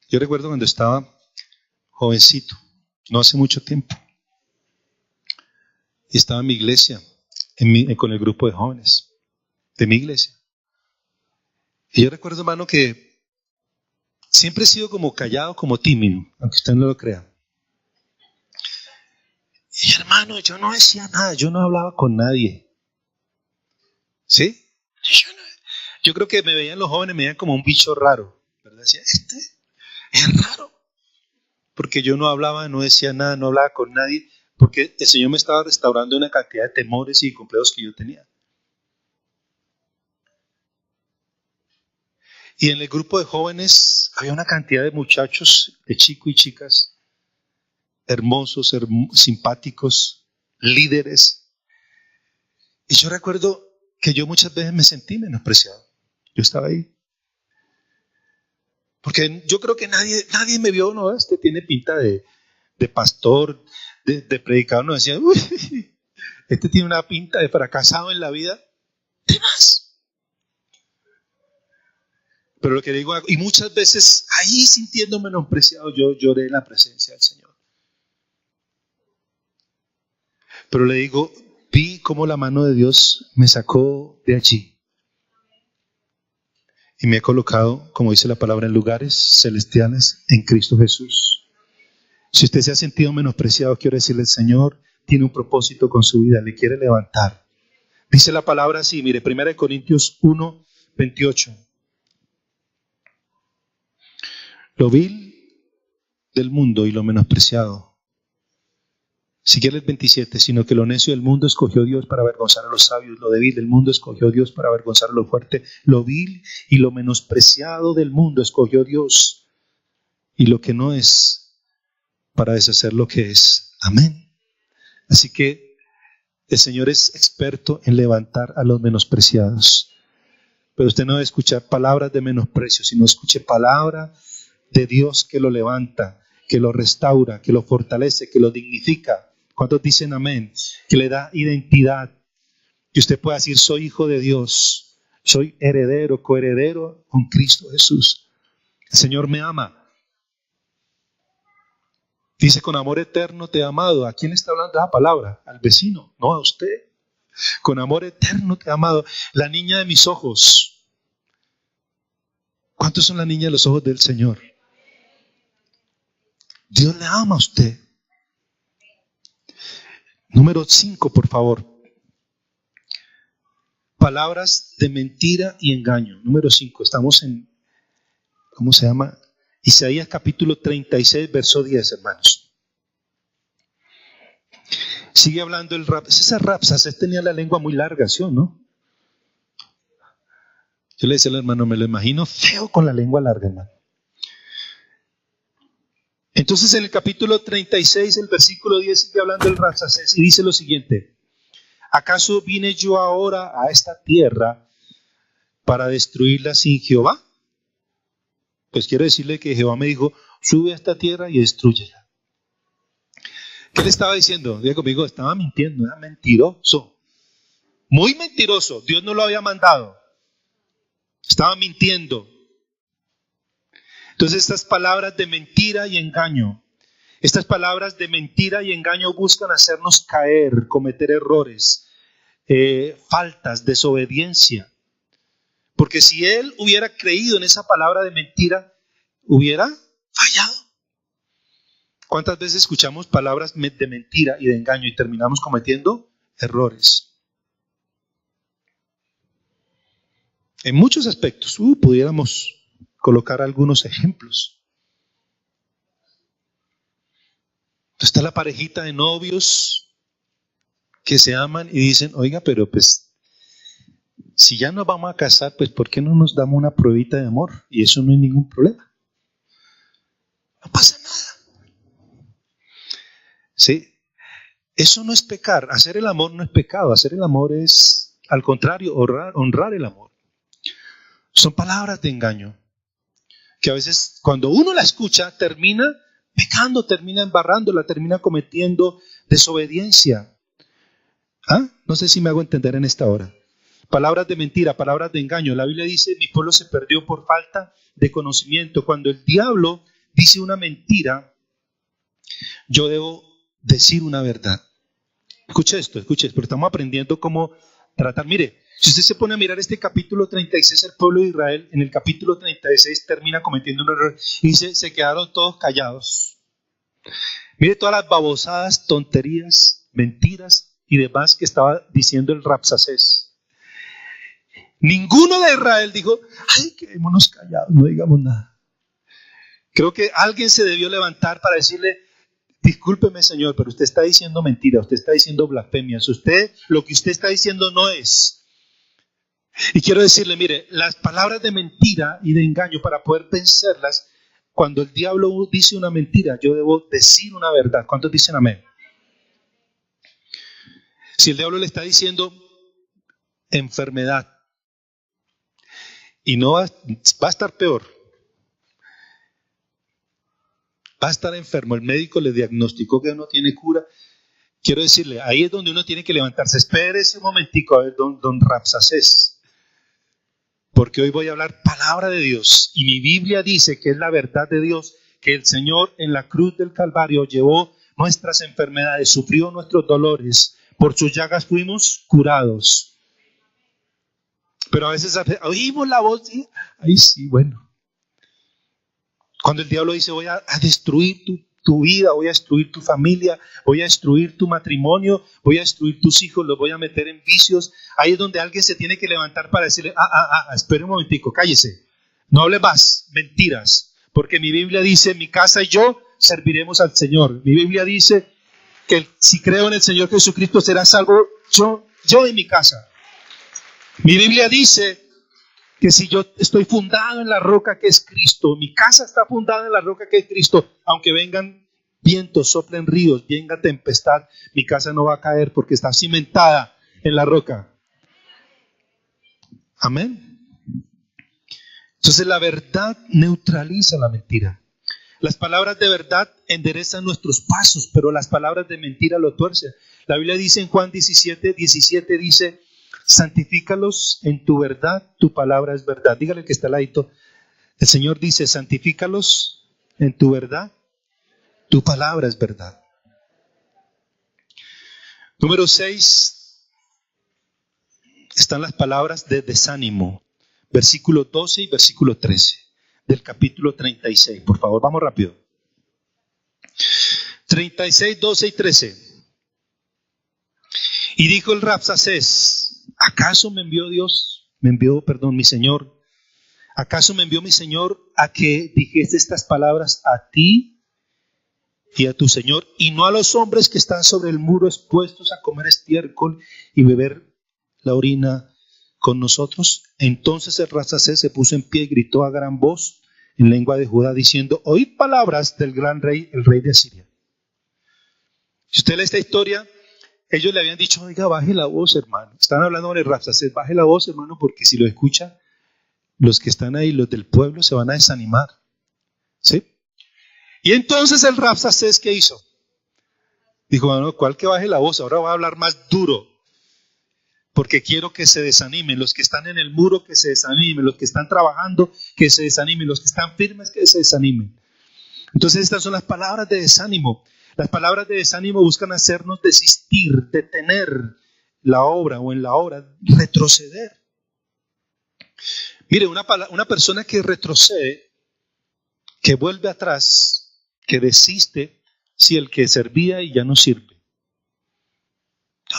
[SPEAKER 1] Yo recuerdo cuando estaba jovencito, no hace mucho tiempo, y estaba en mi iglesia, con el grupo de jóvenes de mi iglesia. Y yo recuerdo, hermano, que siempre he sido como callado, como tímido, aunque usted no lo crea. Y hermano, yo no decía nada, yo no hablaba con nadie. ¿Sí? Yo creo que me veían los jóvenes, me veían como un bicho raro. ¿Verdad? Decía, este es raro. Porque yo no hablaba, no decía nada, no hablaba con nadie. Porque el Señor me estaba restaurando una cantidad de temores y complejos que yo tenía. Y en el grupo de jóvenes había una cantidad de muchachos, de chicos y chicas, hermosos, simpáticos, líderes. Y yo recuerdo que yo muchas veces me sentí menospreciado. Yo estaba ahí. Porque yo creo que nadie me vio, no, este tiene pinta de pastor, de predicador, no decía, uy, este tiene una pinta de fracasado en la vida. ¿Qué más? Pero lo que digo, y muchas veces ahí sintiéndome menospreciado, yo lloré en la presencia del Señor. Pero le digo, vi cómo la mano de Dios me sacó de allí. Y me ha colocado, como dice la palabra, en lugares celestiales en Cristo Jesús. Si usted se ha sentido menospreciado, quiero decirle, el Señor tiene un propósito con su vida, le quiere levantar. Dice la palabra así, mire, 1 Corintios 1:28. Lo vil del mundo y lo menospreciado. Si quiere el 27, sino que lo necio del mundo escogió Dios para avergonzar a los sabios, lo débil del mundo escogió Dios para avergonzar a lo fuerte, lo vil y lo menospreciado del mundo escogió Dios, y lo que no es, para deshacer lo que es. Amén. Así que el Señor es experto en levantar a los menospreciados. Pero usted no debe escuchar palabras de menosprecio, sino escuche palabra de Dios que lo levanta, que lo restaura, que lo fortalece, que lo dignifica. ¿Cuántos dicen amén? Que le da identidad. Que usted pueda decir, soy hijo de Dios, soy heredero, coheredero con Cristo Jesús. El Señor me ama. Dice, con amor eterno te he amado. ¿A quién está hablando esa palabra? Al vecino, no a usted. Con amor eterno te he amado. La niña de mis ojos. ¿Cuántos son las niñas de los ojos del Señor? Dios le ama a usted. Número 5, por favor. Palabras de mentira y engaño. Número 5. Estamos en, ¿cómo se llama? Isaías capítulo 36, verso 10, hermanos. Sigue hablando el rap. Esa Rapsacés tenía la lengua muy larga, ¿sí o no? Yo le decía al hermano, me lo imagino feo con la lengua larga, hermano. Entonces en el capítulo 36, el versículo 10 sigue hablando del Rabsacés y dice lo siguiente: ¿acaso vine yo ahora a esta tierra para destruirla sin Jehová? Pues quiero decirle que Jehová me dijo, sube a esta tierra y destrúyela. ¿Qué le estaba diciendo? Diga conmigo, estaba mintiendo, era mentiroso. Muy mentiroso, Dios no lo había mandado. Estaba mintiendo. Entonces estas palabras de mentira y engaño, estas palabras de mentira y engaño buscan hacernos caer, cometer errores, faltas, desobediencia. Porque si él hubiera creído en esa palabra de mentira, hubiera fallado. ¿Cuántas veces escuchamos palabras de mentira y de engaño y terminamos cometiendo errores? En muchos aspectos, pudiéramos colocar algunos ejemplos. Está la parejita de novios que se aman y dicen, oiga, pero pues, si ya nos vamos a casar, pues ¿por qué no nos damos una pruebita de amor? Y eso no hay ningún problema. No pasa nada. ¿Sí? Eso no es pecar. Hacer el amor no es pecado. Hacer el amor es, al contrario, honrar el amor. Son palabras de engaño que a veces cuando uno la escucha termina pecando, termina embarrándola, termina cometiendo desobediencia. No sé si me hago entender en esta hora. Palabras de mentira, palabras de engaño. La Biblia dice, mi pueblo se perdió por falta de conocimiento. Cuando el diablo dice una mentira, yo debo decir una verdad. Escuche esto, porque estamos aprendiendo cómo tratar. Mire, si usted se pone a mirar este capítulo 36, el pueblo de Israel, en el capítulo 36 termina cometiendo un error y dice, se quedaron todos callados. Mire todas las babosadas, tonterías, mentiras y demás que estaba diciendo el Rabsacés. Ninguno de Israel dijo, ay, quedémonos callados, no digamos nada. Creo que alguien se debió levantar para decirle, discúlpeme señor, pero usted está diciendo mentira, usted está diciendo blasfemias, lo que usted está diciendo no es. Y quiero decirle, mire, las palabras de mentira y de engaño, para poder vencerlas, cuando el diablo dice una mentira, yo debo decir una verdad. ¿Cuántos dicen amén? Si el diablo le está diciendo enfermedad, y no va a estar peor, va a estar enfermo, el médico le diagnosticó que no tiene cura, quiero decirle, ahí es donde uno tiene que levantarse. Espérese un momentico, a ver, don Rabsacés, porque hoy voy a hablar palabra de Dios, y mi Biblia dice que es la verdad de Dios, que el Señor en la cruz del Calvario llevó nuestras enfermedades, sufrió nuestros dolores, por sus llagas fuimos curados. Pero a veces oímos la voz y, ay sí, bueno. Cuando el diablo dice, voy a destruir tu vida, voy a destruir tu familia, voy a destruir tu matrimonio, voy a destruir tus hijos, los voy a meter en vicios. Ahí es donde alguien se tiene que levantar para decirle, espere un momentico, cállese, no hable más, mentiras, porque mi Biblia dice, mi casa y yo serviremos al Señor. Mi Biblia dice que si creo en el Señor Jesucristo será salvo yo y mi casa. Mi Biblia dice que si yo estoy fundado en la roca que es Cristo, mi casa está fundada en la roca que es Cristo, aunque vengan vientos, soplen ríos, venga tempestad, mi casa no va a caer porque está cimentada en la roca. Amén. Entonces la verdad neutraliza la mentira. Las palabras de verdad enderezan nuestros pasos, pero las palabras de mentira lo tuercen. La Biblia dice en Juan 17 dice, santifícalos en tu verdad, tu palabra es verdad. Dígale que está al ladito. El Señor dice, santifícalos en tu verdad, tu palabra es verdad. Número 6, están las palabras de desánimo. Versículo 12 y versículo 13 del capítulo 36. Por favor, vamos rápido. 36, 12 y 13. Y dijo el Rabsacés, ¿acaso me envió mi Señor? ¿Acaso me envió mi Señor a que dijese estas palabras a ti y a tu Señor, y no a los hombres que están sobre el muro expuestos a comer estiércol y beber la orina con nosotros? Entonces el Rabsacés se puso en pie y gritó a gran voz en lengua de Judá, diciendo: oíd palabras del gran rey, el rey de Asiria. Si usted lee esta historia, ellos le habían dicho: oiga, baje la voz, hermano. Están hablando con el Rabsaces: baje la voz, hermano, porque si lo escucha, los que están ahí, los del pueblo, se van a desanimar. ¿Sí? Y entonces el Rabsaces, ¿qué hizo? Dijo: bueno, ¿cuál que baje la voz? Ahora voy a hablar más duro, porque quiero que se desanimen. Los que están en el muro, que se desanimen. Los que están trabajando, que se desanimen. Los que están firmes, que se desanimen. Entonces estas son las palabras de desánimo. Las palabras de desánimo buscan hacernos desistir, detener la obra o en la obra, retroceder. Mire, una persona que retrocede, que vuelve atrás, que desiste, si el que servía y ya no sirve.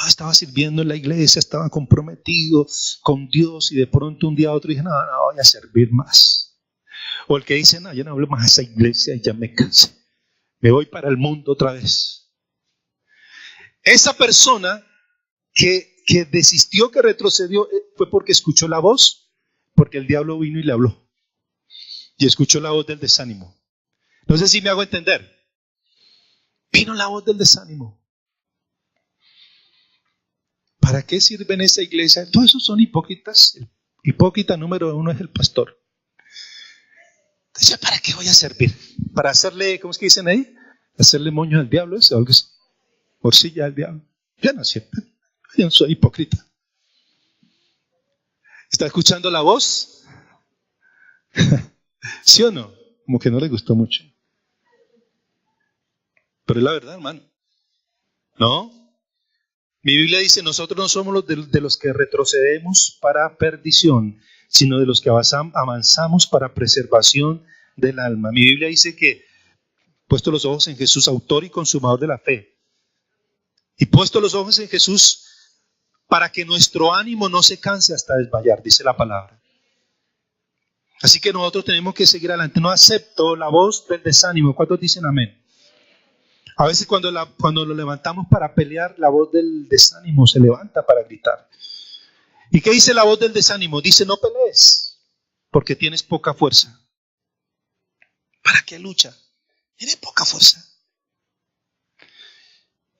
[SPEAKER 1] Estaba sirviendo en la iglesia, estaba comprometido con Dios y de pronto un día a otro dije: no voy a servir más. O el que dice: no, yo no hablo más a esa iglesia y ya me cansé. Me voy para el mundo otra vez. Esa persona que desistió, que retrocedió, fue porque escuchó la voz, porque el diablo vino y le habló. Y escuchó la voz del desánimo. No sé si me hago entender. Vino la voz del desánimo. ¿Para qué sirve en esa iglesia? Todos esos son hipócritas. El hipócrita número 1 es el pastor. Entonces, ¿para qué voy a servir? ¿Para hacerle, cómo es que dicen ahí? ¿Hacerle moño al diablo? ¿Es algo así? ¿Morcilla al diablo? Yo no sirvo. Yo no soy hipócrita. ¿Está escuchando la voz? ¿Sí o no? Como que no le gustó mucho. Pero es la verdad, hermano. ¿No? Mi Biblia dice: nosotros no somos los de los que retrocedemos para perdición, sino de los que avanzamos para preservación del alma. Mi Biblia dice que, puesto los ojos en Jesús, autor y consumador de la fe, y puesto los ojos en Jesús, para que nuestro ánimo no se canse hasta desmayar, dice la palabra. Así que nosotros tenemos que seguir adelante. No acepto la voz del desánimo. ¿Cuántos dicen amén? A veces cuando lo levantamos para pelear, la voz del desánimo se levanta para gritar. ¿Y qué dice la voz del desánimo? Dice: no pelees, porque tienes poca fuerza. ¿Para qué lucha? Tiene poca fuerza.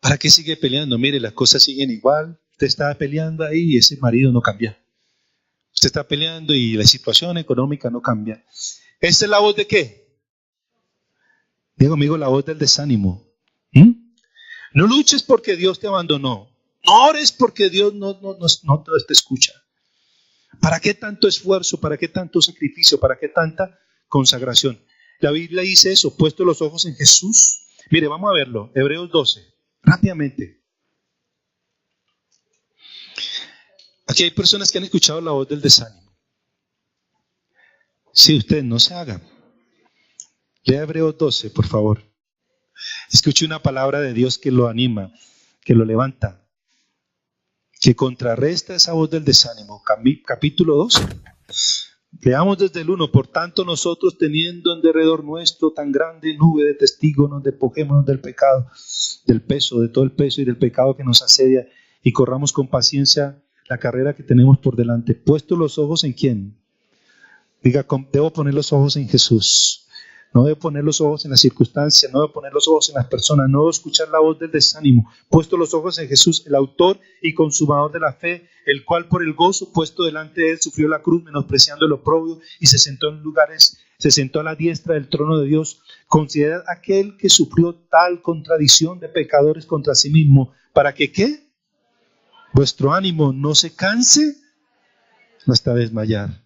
[SPEAKER 1] ¿Para qué sigue peleando? Mire, las cosas siguen igual. Usted está peleando ahí y ese marido no cambia. Usted está peleando y la situación económica no cambia. ¿Esa es la voz de qué? Digo, amigo, la voz del desánimo. No luches porque Dios te abandonó. No ores porque Dios no te escucha. ¿Para qué tanto esfuerzo? ¿Para qué tanto sacrificio? ¿Para qué tanta consagración? La Biblia dice eso: puesto los ojos en Jesús. Mire, vamos a verlo. Hebreos 12, rápidamente. Aquí hay personas que han escuchado la voz del desánimo. Si usted no se haga, lea Hebreos 12, por favor. Escuche una palabra de Dios que lo anima, que lo levanta, que contrarresta esa voz del desánimo. Capítulo 12. Leamos desde el 1. Por tanto, nosotros, teniendo en derredor nuestro tan grande nube de testigos, nos despojémonos del pecado, del peso, de todo el peso y del pecado que nos asedia, y corramos con paciencia la carrera que tenemos por delante. Puesto los ojos en ¿quién? Diga: debo poner los ojos en Jesús. No debo poner los ojos en las circunstancias, no debo poner los ojos en las personas, no debo escuchar la voz del desánimo. Puesto los ojos en Jesús, el autor y consumador de la fe, el cual por el gozo puesto delante de él sufrió la cruz, menospreciando el oprobio, y se sentó a la diestra del trono de Dios. Considerad aquel que sufrió tal contradicción de pecadores contra sí mismo, para que ¿qué? Vuestro ánimo no se canse hasta desmayar.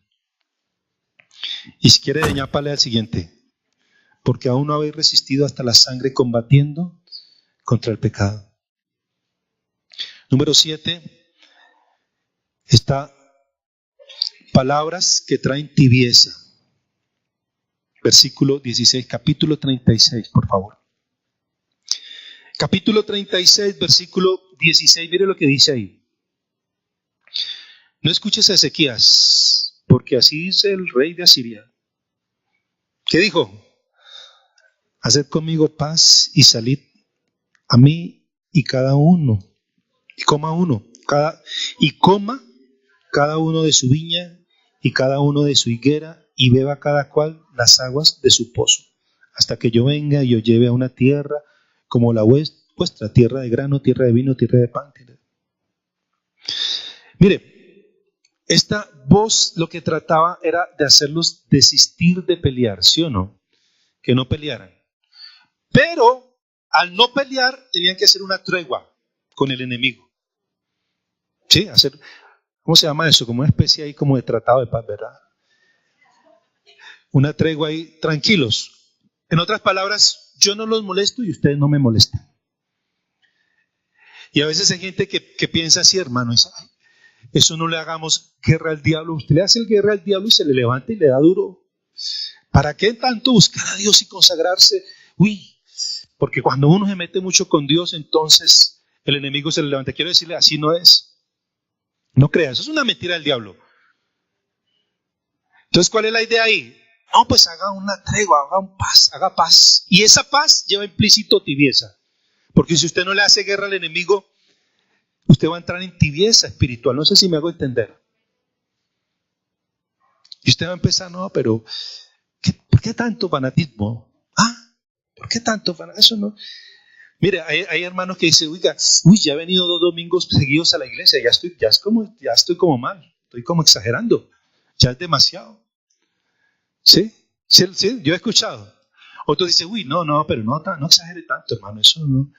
[SPEAKER 1] Y si quiere de ñapa, lea el siguiente: porque aún no habéis resistido hasta la sangre combatiendo contra el pecado. Número 7, está palabras que traen tibieza. Versículo 16, capítulo 36, por favor. Capítulo 36, versículo 16, mire lo que dice ahí. No escuches a Ezequías, porque así dice el rey de Asiria. ¿Qué dijo? Haced conmigo paz y salid a mí, y cada uno, y coma cada uno de su viña y cada uno de su higuera, y beba cada cual las aguas de su pozo, hasta que yo venga y os lleve a una tierra como la vuestra, tierra de grano, tierra de vino, tierra de pan. Mire, esta voz lo que trataba era de hacerlos desistir de pelear, ¿sí o no? Que no pelearan. Pero al no pelear tenían que hacer una tregua con el enemigo. Sí, hacer, ¿cómo se llama eso? Como una especie ahí como de tratado de paz, ¿verdad? Una tregua ahí, tranquilos. En otras palabras, yo no los molesto y ustedes no me molestan. Y a veces hay gente que piensa así, hermano, dice, ay, eso no le hagamos guerra al diablo. Usted le hace guerra al diablo y se le levanta y le da duro. ¿Para qué tanto buscar a Dios y consagrarse? Uy, porque cuando uno se mete mucho con Dios, entonces el enemigo se le levanta. Quiero decirle, así no es. No crea, eso es una mentira del diablo. Entonces, ¿cuál es la idea ahí? No, pues haga una tregua, haga paz. Y esa paz lleva implícito tibieza. Porque si usted no le hace guerra al enemigo, usted va a entrar en tibieza espiritual. No sé si me hago entender. Y usted va a empezar, no, pero ¿por qué tanto fanatismo? ¿Por qué tanto fanatismo? Eso no. Mire, hay hermanos que dicen, oiga, ya he venido 2 domingos seguidos a la iglesia, ya estoy como mal, estoy como exagerando, ya es demasiado. ¿Sí? Sí, yo he escuchado. Otros dicen, no, pero no exagere tanto, hermano, eso no.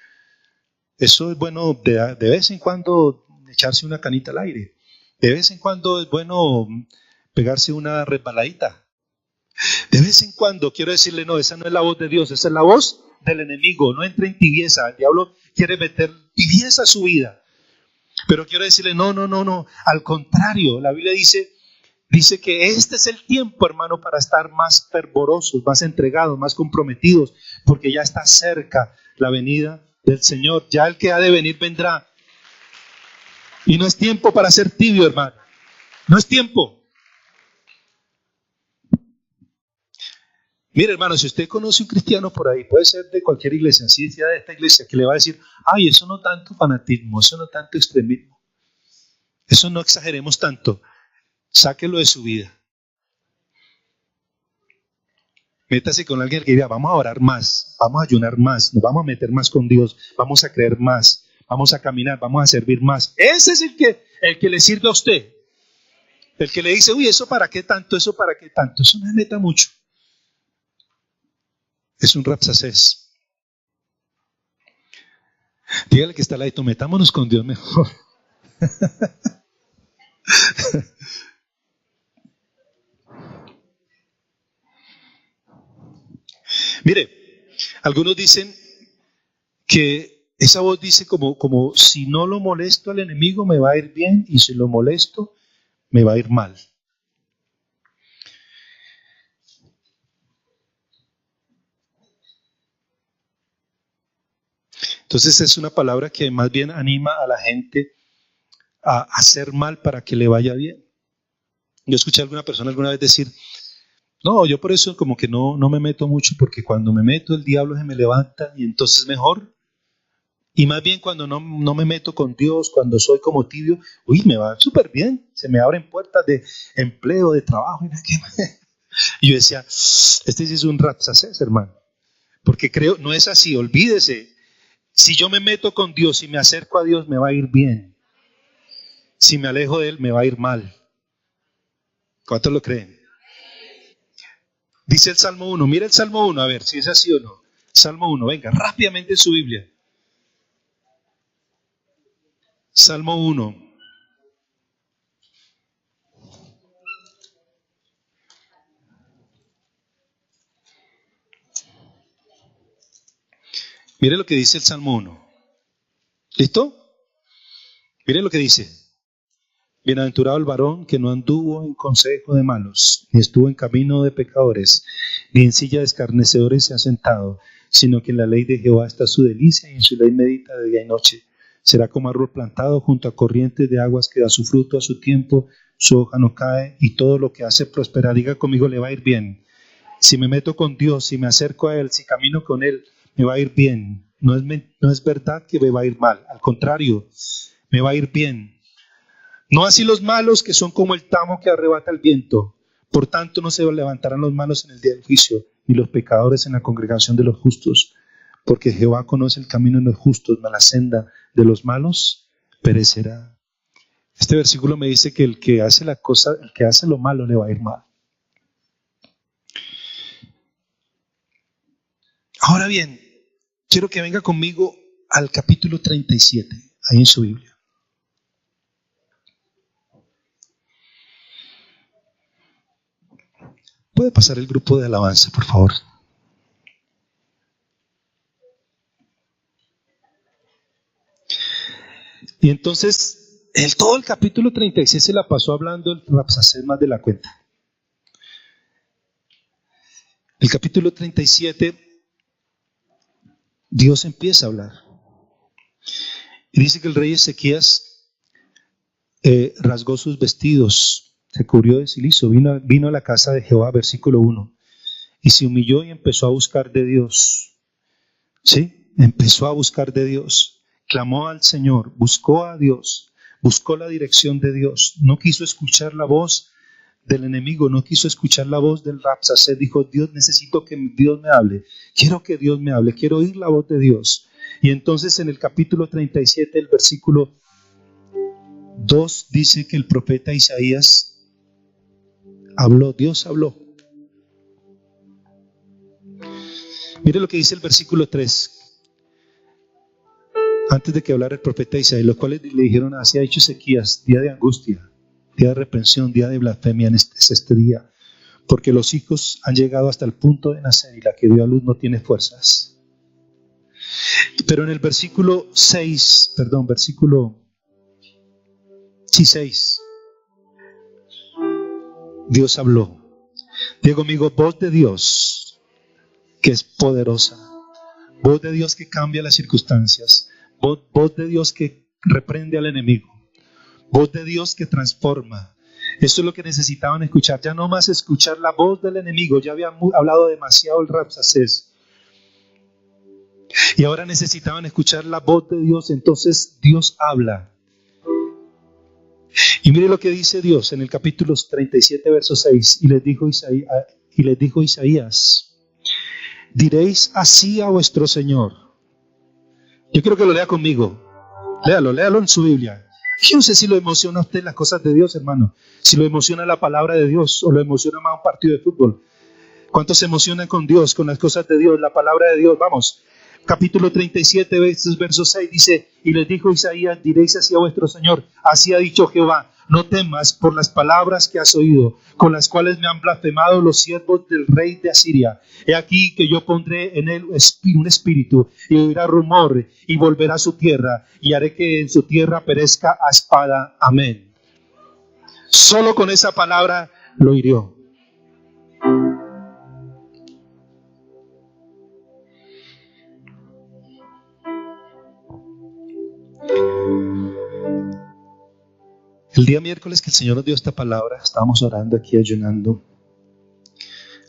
[SPEAKER 1] Eso es bueno de vez en cuando echarse una canita al aire. De vez en cuando es bueno pegarse una resbaladita. De vez en cuando quiero decirle, no, esa no es la voz de Dios, esa es la voz del enemigo. No entre en tibieza. El diablo quiere meter tibieza a su vida. Pero quiero decirle, no. Al contrario, la Biblia dice que este es el tiempo, hermano, para estar más fervorosos, más entregados, más comprometidos, porque ya está cerca la venida del Señor. Ya el que ha de venir vendrá. Y no es tiempo para ser tibio, hermano. No es tiempo. Mire, hermano, si usted conoce un cristiano por ahí, puede ser de cualquier iglesia, así sea de esta iglesia, que le va a decir, ay, eso no tanto fanatismo, eso no tanto extremismo, eso no exageremos tanto, sáquelo de su vida. Métase con alguien que diga, vamos a orar más, vamos a ayunar más, nos vamos a meter más con Dios, vamos a creer más, vamos a caminar, vamos a servir más. Ese es el que le sirve a usted. El que le dice, uy, eso para qué tanto, eso para qué tanto, eso no se meta mucho. Es un rapsacés. Dígale que está al ladito, metámonos con Dios mejor. Mire, algunos dicen que esa voz dice como si no lo molesto al enemigo me va a ir bien y si lo molesto me va a ir mal. Entonces es una palabra que más bien anima a la gente a hacer mal para que le vaya bien. Yo escuché a alguna persona alguna vez decir, no, yo por eso como que no me meto mucho porque cuando me meto el diablo se me levanta y entonces mejor. Y más bien cuando no me meto con Dios, cuando soy como tibio, uy, me va súper bien, se me abren puertas de empleo, de trabajo. Y yo decía, este sí es un rapsacés, hermano, porque creo, no es así, olvídese. Si yo me meto con Dios y me acerco a Dios, me va a ir bien. Si me alejo de Él, me va a ir mal. ¿Cuántos lo creen? Dice el Salmo 1, mira el Salmo 1, a ver si es así o no. Salmo 1, venga, rápidamente en su Biblia. Salmo 1. Mire lo que dice el Salmo 1. ¿Listo? Mire lo que dice. Bienaventurado el varón que no anduvo en consejo de malos, ni estuvo en camino de pecadores, ni en silla de escarnecedores se ha sentado, sino que en la ley de Jehová está su delicia y en su ley medita de día y noche. Será como árbol plantado junto a corrientes de aguas que da su fruto a su tiempo, su hoja no cae y todo lo que hace prosperar. Diga conmigo, le va a ir bien. Si me meto con Dios, si me acerco a Él, si camino con Él, me va a ir bien. No es verdad que me va a ir mal, al contrario, me va a ir bien. No así los malos que son como el tamo que arrebata el viento, Por tanto, no se levantarán los malos en el día del juicio, ni los pecadores en la congregación de los justos, porque Jehová conoce el camino de los justos, mas la senda de los malos perecerá. Este versículo me dice que el que hace la cosa, el que hace lo malo le va a ir mal. Ahora bien, quiero que venga conmigo al capítulo 37, ahí en su Biblia. ¿Puede pasar el grupo de alabanza, por favor? Y entonces, todo el capítulo 36 se la pasó hablando el Rabsacés más de la cuenta. El capítulo 37, Dios empieza a hablar. Y dice que el rey Ezequías rasgó sus vestidos, se cubrió de cilicio, vino a la casa de Jehová, versículo 1, y se humilló y empezó a buscar de Dios. ¿Sí? Empezó a buscar de Dios. Clamó al Señor, buscó a Dios, buscó la dirección de Dios. No quiso escuchar la voz del enemigo, no quiso escuchar la voz del Rabsacés. Dijo: Dios, necesito que Dios me hable. Quiero que Dios me hable, quiero oír la voz de Dios. Y entonces en el capítulo 37, el versículo 2, dice que el profeta Isaías habló, Dios habló. Mire lo que dice el versículo 3. Antes de que hablara el profeta Isaías, los cuales le dijeron: así ha dicho Ezequías, día de angustia, día de reprensión, día de blasfemia es este día, porque los hijos han llegado hasta el punto de nacer y la que dio a luz no tiene fuerzas. Pero en el versículo 6, Dios habló. Diga conmigo: voz de Dios que es poderosa, voz de Dios que cambia las circunstancias, voz de Dios que reprende al enemigo, voz de Dios que transforma. Esto es lo que necesitaban escuchar, ya no más escuchar la voz del enemigo. Ya había hablado demasiado el Rabsacés y ahora necesitaban escuchar la voz de Dios. Entonces Dios habla. Y mire lo que dice Dios en el capítulo 37, verso 6. Y les dijo Isaías: diréis así a vuestro Señor. Yo quiero que lo lea conmigo. Léalo en su Biblia. Yo no sé si lo emociona a usted las cosas de Dios, hermano. Si lo emociona la palabra de Dios o lo emociona más un partido de fútbol. ¿Cuántos se emocionan con Dios, con las cosas de Dios, la palabra de Dios? Vamos. Capítulo 37, verso 6 dice: y les dijo Isaías: diréis así a vuestro Señor, así ha dicho Jehová, no temas por las palabras que has oído, con las cuales me han blasfemado los siervos del rey de Asiria. He aquí que yo pondré en él un espíritu, y oirá rumor, y volverá a su tierra, y haré que en su tierra perezca a espada. Amén. Solo con esa palabra lo hirió. El día miércoles que el Señor nos dio esta palabra, estábamos orando aquí, ayunando.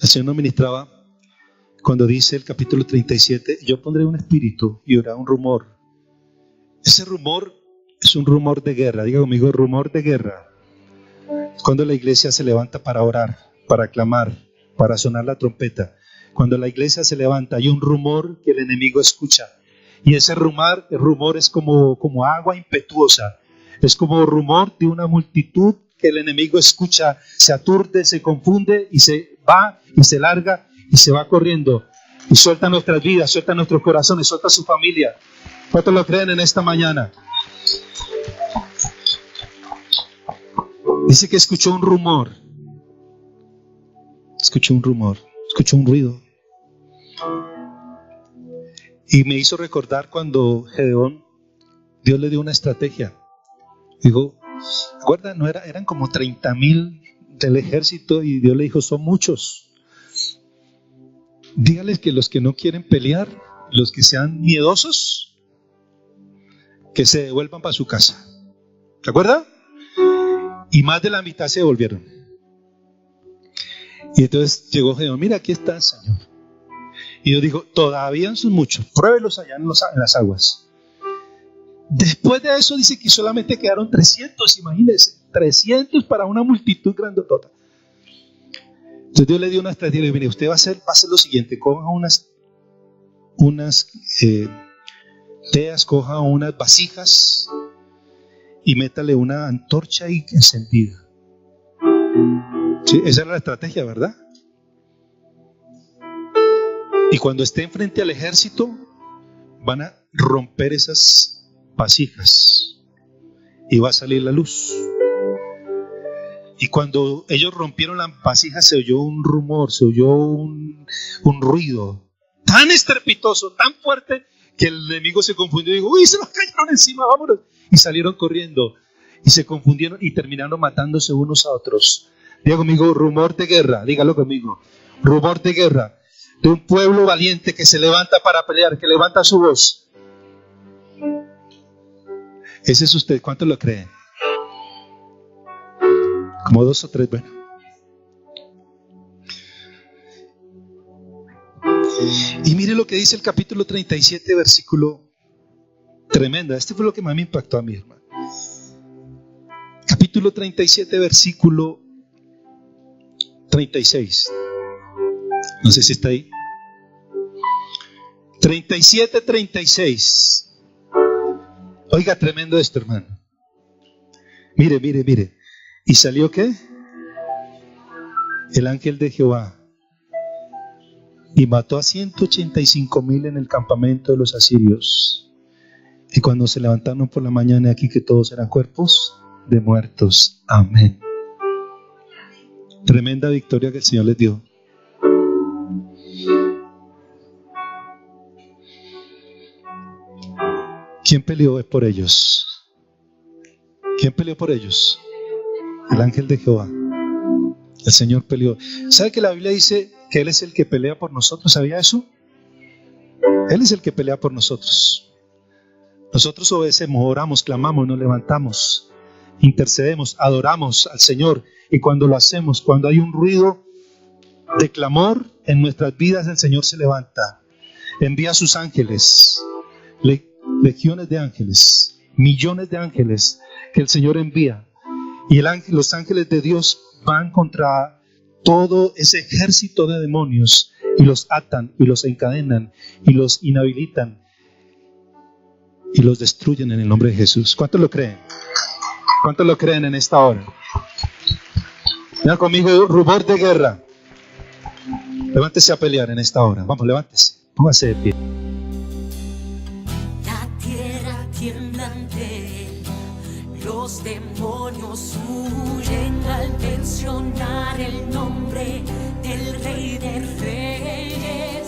[SPEAKER 1] El Señor nos ministraba cuando dice el capítulo 37, yo pondré un espíritu y oirá un rumor. Ese rumor es un rumor de guerra. Diga conmigo: rumor de guerra. Cuando la iglesia se levanta para orar, para clamar, para sonar la trompeta. Cuando la iglesia se levanta, hay un rumor que el enemigo escucha. Y ese rumor es como agua impetuosa. Es como rumor de una multitud que el enemigo escucha, se aturde, se confunde y se va y se larga y se va corriendo. Y suelta nuestras vidas, suelta nuestros corazones, suelta su familia. ¿Cuántos lo creen en esta mañana? Dice que escuchó un rumor. Escuchó un ruido. Y me hizo recordar cuando Gedeón, Dios le dio una estrategia. Dijo, ¿recuerda? No eran como 30,000 del ejército y Dios le dijo, son muchos. Dígales que los que no quieren pelear, los que sean miedosos, que se devuelvan para su casa. ¿Se acuerda? Y más de la mitad se devolvieron. Y entonces llegó Gedeón, mira, aquí está el Señor. Y Dios dijo, todavía son muchos, pruébelos allá en las aguas. Después de eso dice que solamente quedaron 300, imagínense, 300 para una multitud grandotota. Entonces Dios le dio una estrategia. Le dijo, mire, usted va a hacer lo siguiente: coja unas teas, coja unas vasijas y métale una antorcha y encendida. Sí, esa era la estrategia, ¿verdad? Y cuando estén frente al ejército, van a romper esas vasijas y va a salir la luz. Y cuando ellos rompieron las vasijas, se oyó un rumor, se oyó un ruido tan estrepitoso, tan fuerte, que el enemigo se confundió y dijo, uy, se nos cayeron encima, vámonos. Y salieron corriendo y se confundieron y terminaron matándose unos a otros. Diga conmigo, rumor de guerra, dígalo conmigo, rumor de guerra, de un pueblo valiente que se levanta para pelear, que levanta su voz. Ese es usted, ¿cuántos lo creen? Como 2 o 3, bueno. Y mire lo que dice el capítulo 37, versículo tremendo. Este fue lo que más me impactó a mí, hermano. Capítulo 37, versículo 36. No sé si está ahí. 37, 36. Oiga, tremendo esto, hermano. Mire, mire, mire. ¿Y salió qué? El ángel de Jehová y mató a 185,000 en el campamento de los asirios. Y cuando se levantaron por la mañana, aquí que todos eran cuerpos de muertos. Amén. Tremenda victoria que el Señor les dio. ¿Quién peleó por ellos? ¿Quién peleó por ellos? El ángel de Jehová. El Señor peleó. ¿Sabe que la Biblia dice que Él es el que pelea por nosotros? ¿Sabía eso? Él es el que pelea por nosotros. Nosotros obedecemos, oramos, clamamos, nos levantamos, intercedemos, adoramos al Señor. Y cuando lo hacemos, cuando hay un ruido de clamor en nuestras vidas, el Señor se levanta. Envía a sus ángeles, legiones de ángeles, millones de ángeles que el Señor envía. Y los ángeles de Dios van contra todo ese ejército de demonios y los atan y los encadenan y los inhabilitan y los destruyen en el nombre de Jesús. ¿Cuántos lo creen? ¿Cuántos lo creen en esta hora? Mira conmigo, rumor de guerra. Levántese a pelear en esta hora. Vamos, levántese. Póngase de pie.
[SPEAKER 2] La tierra tiembla ante él. Los demonios huyen al mencionar el nombre del Rey de Reyes.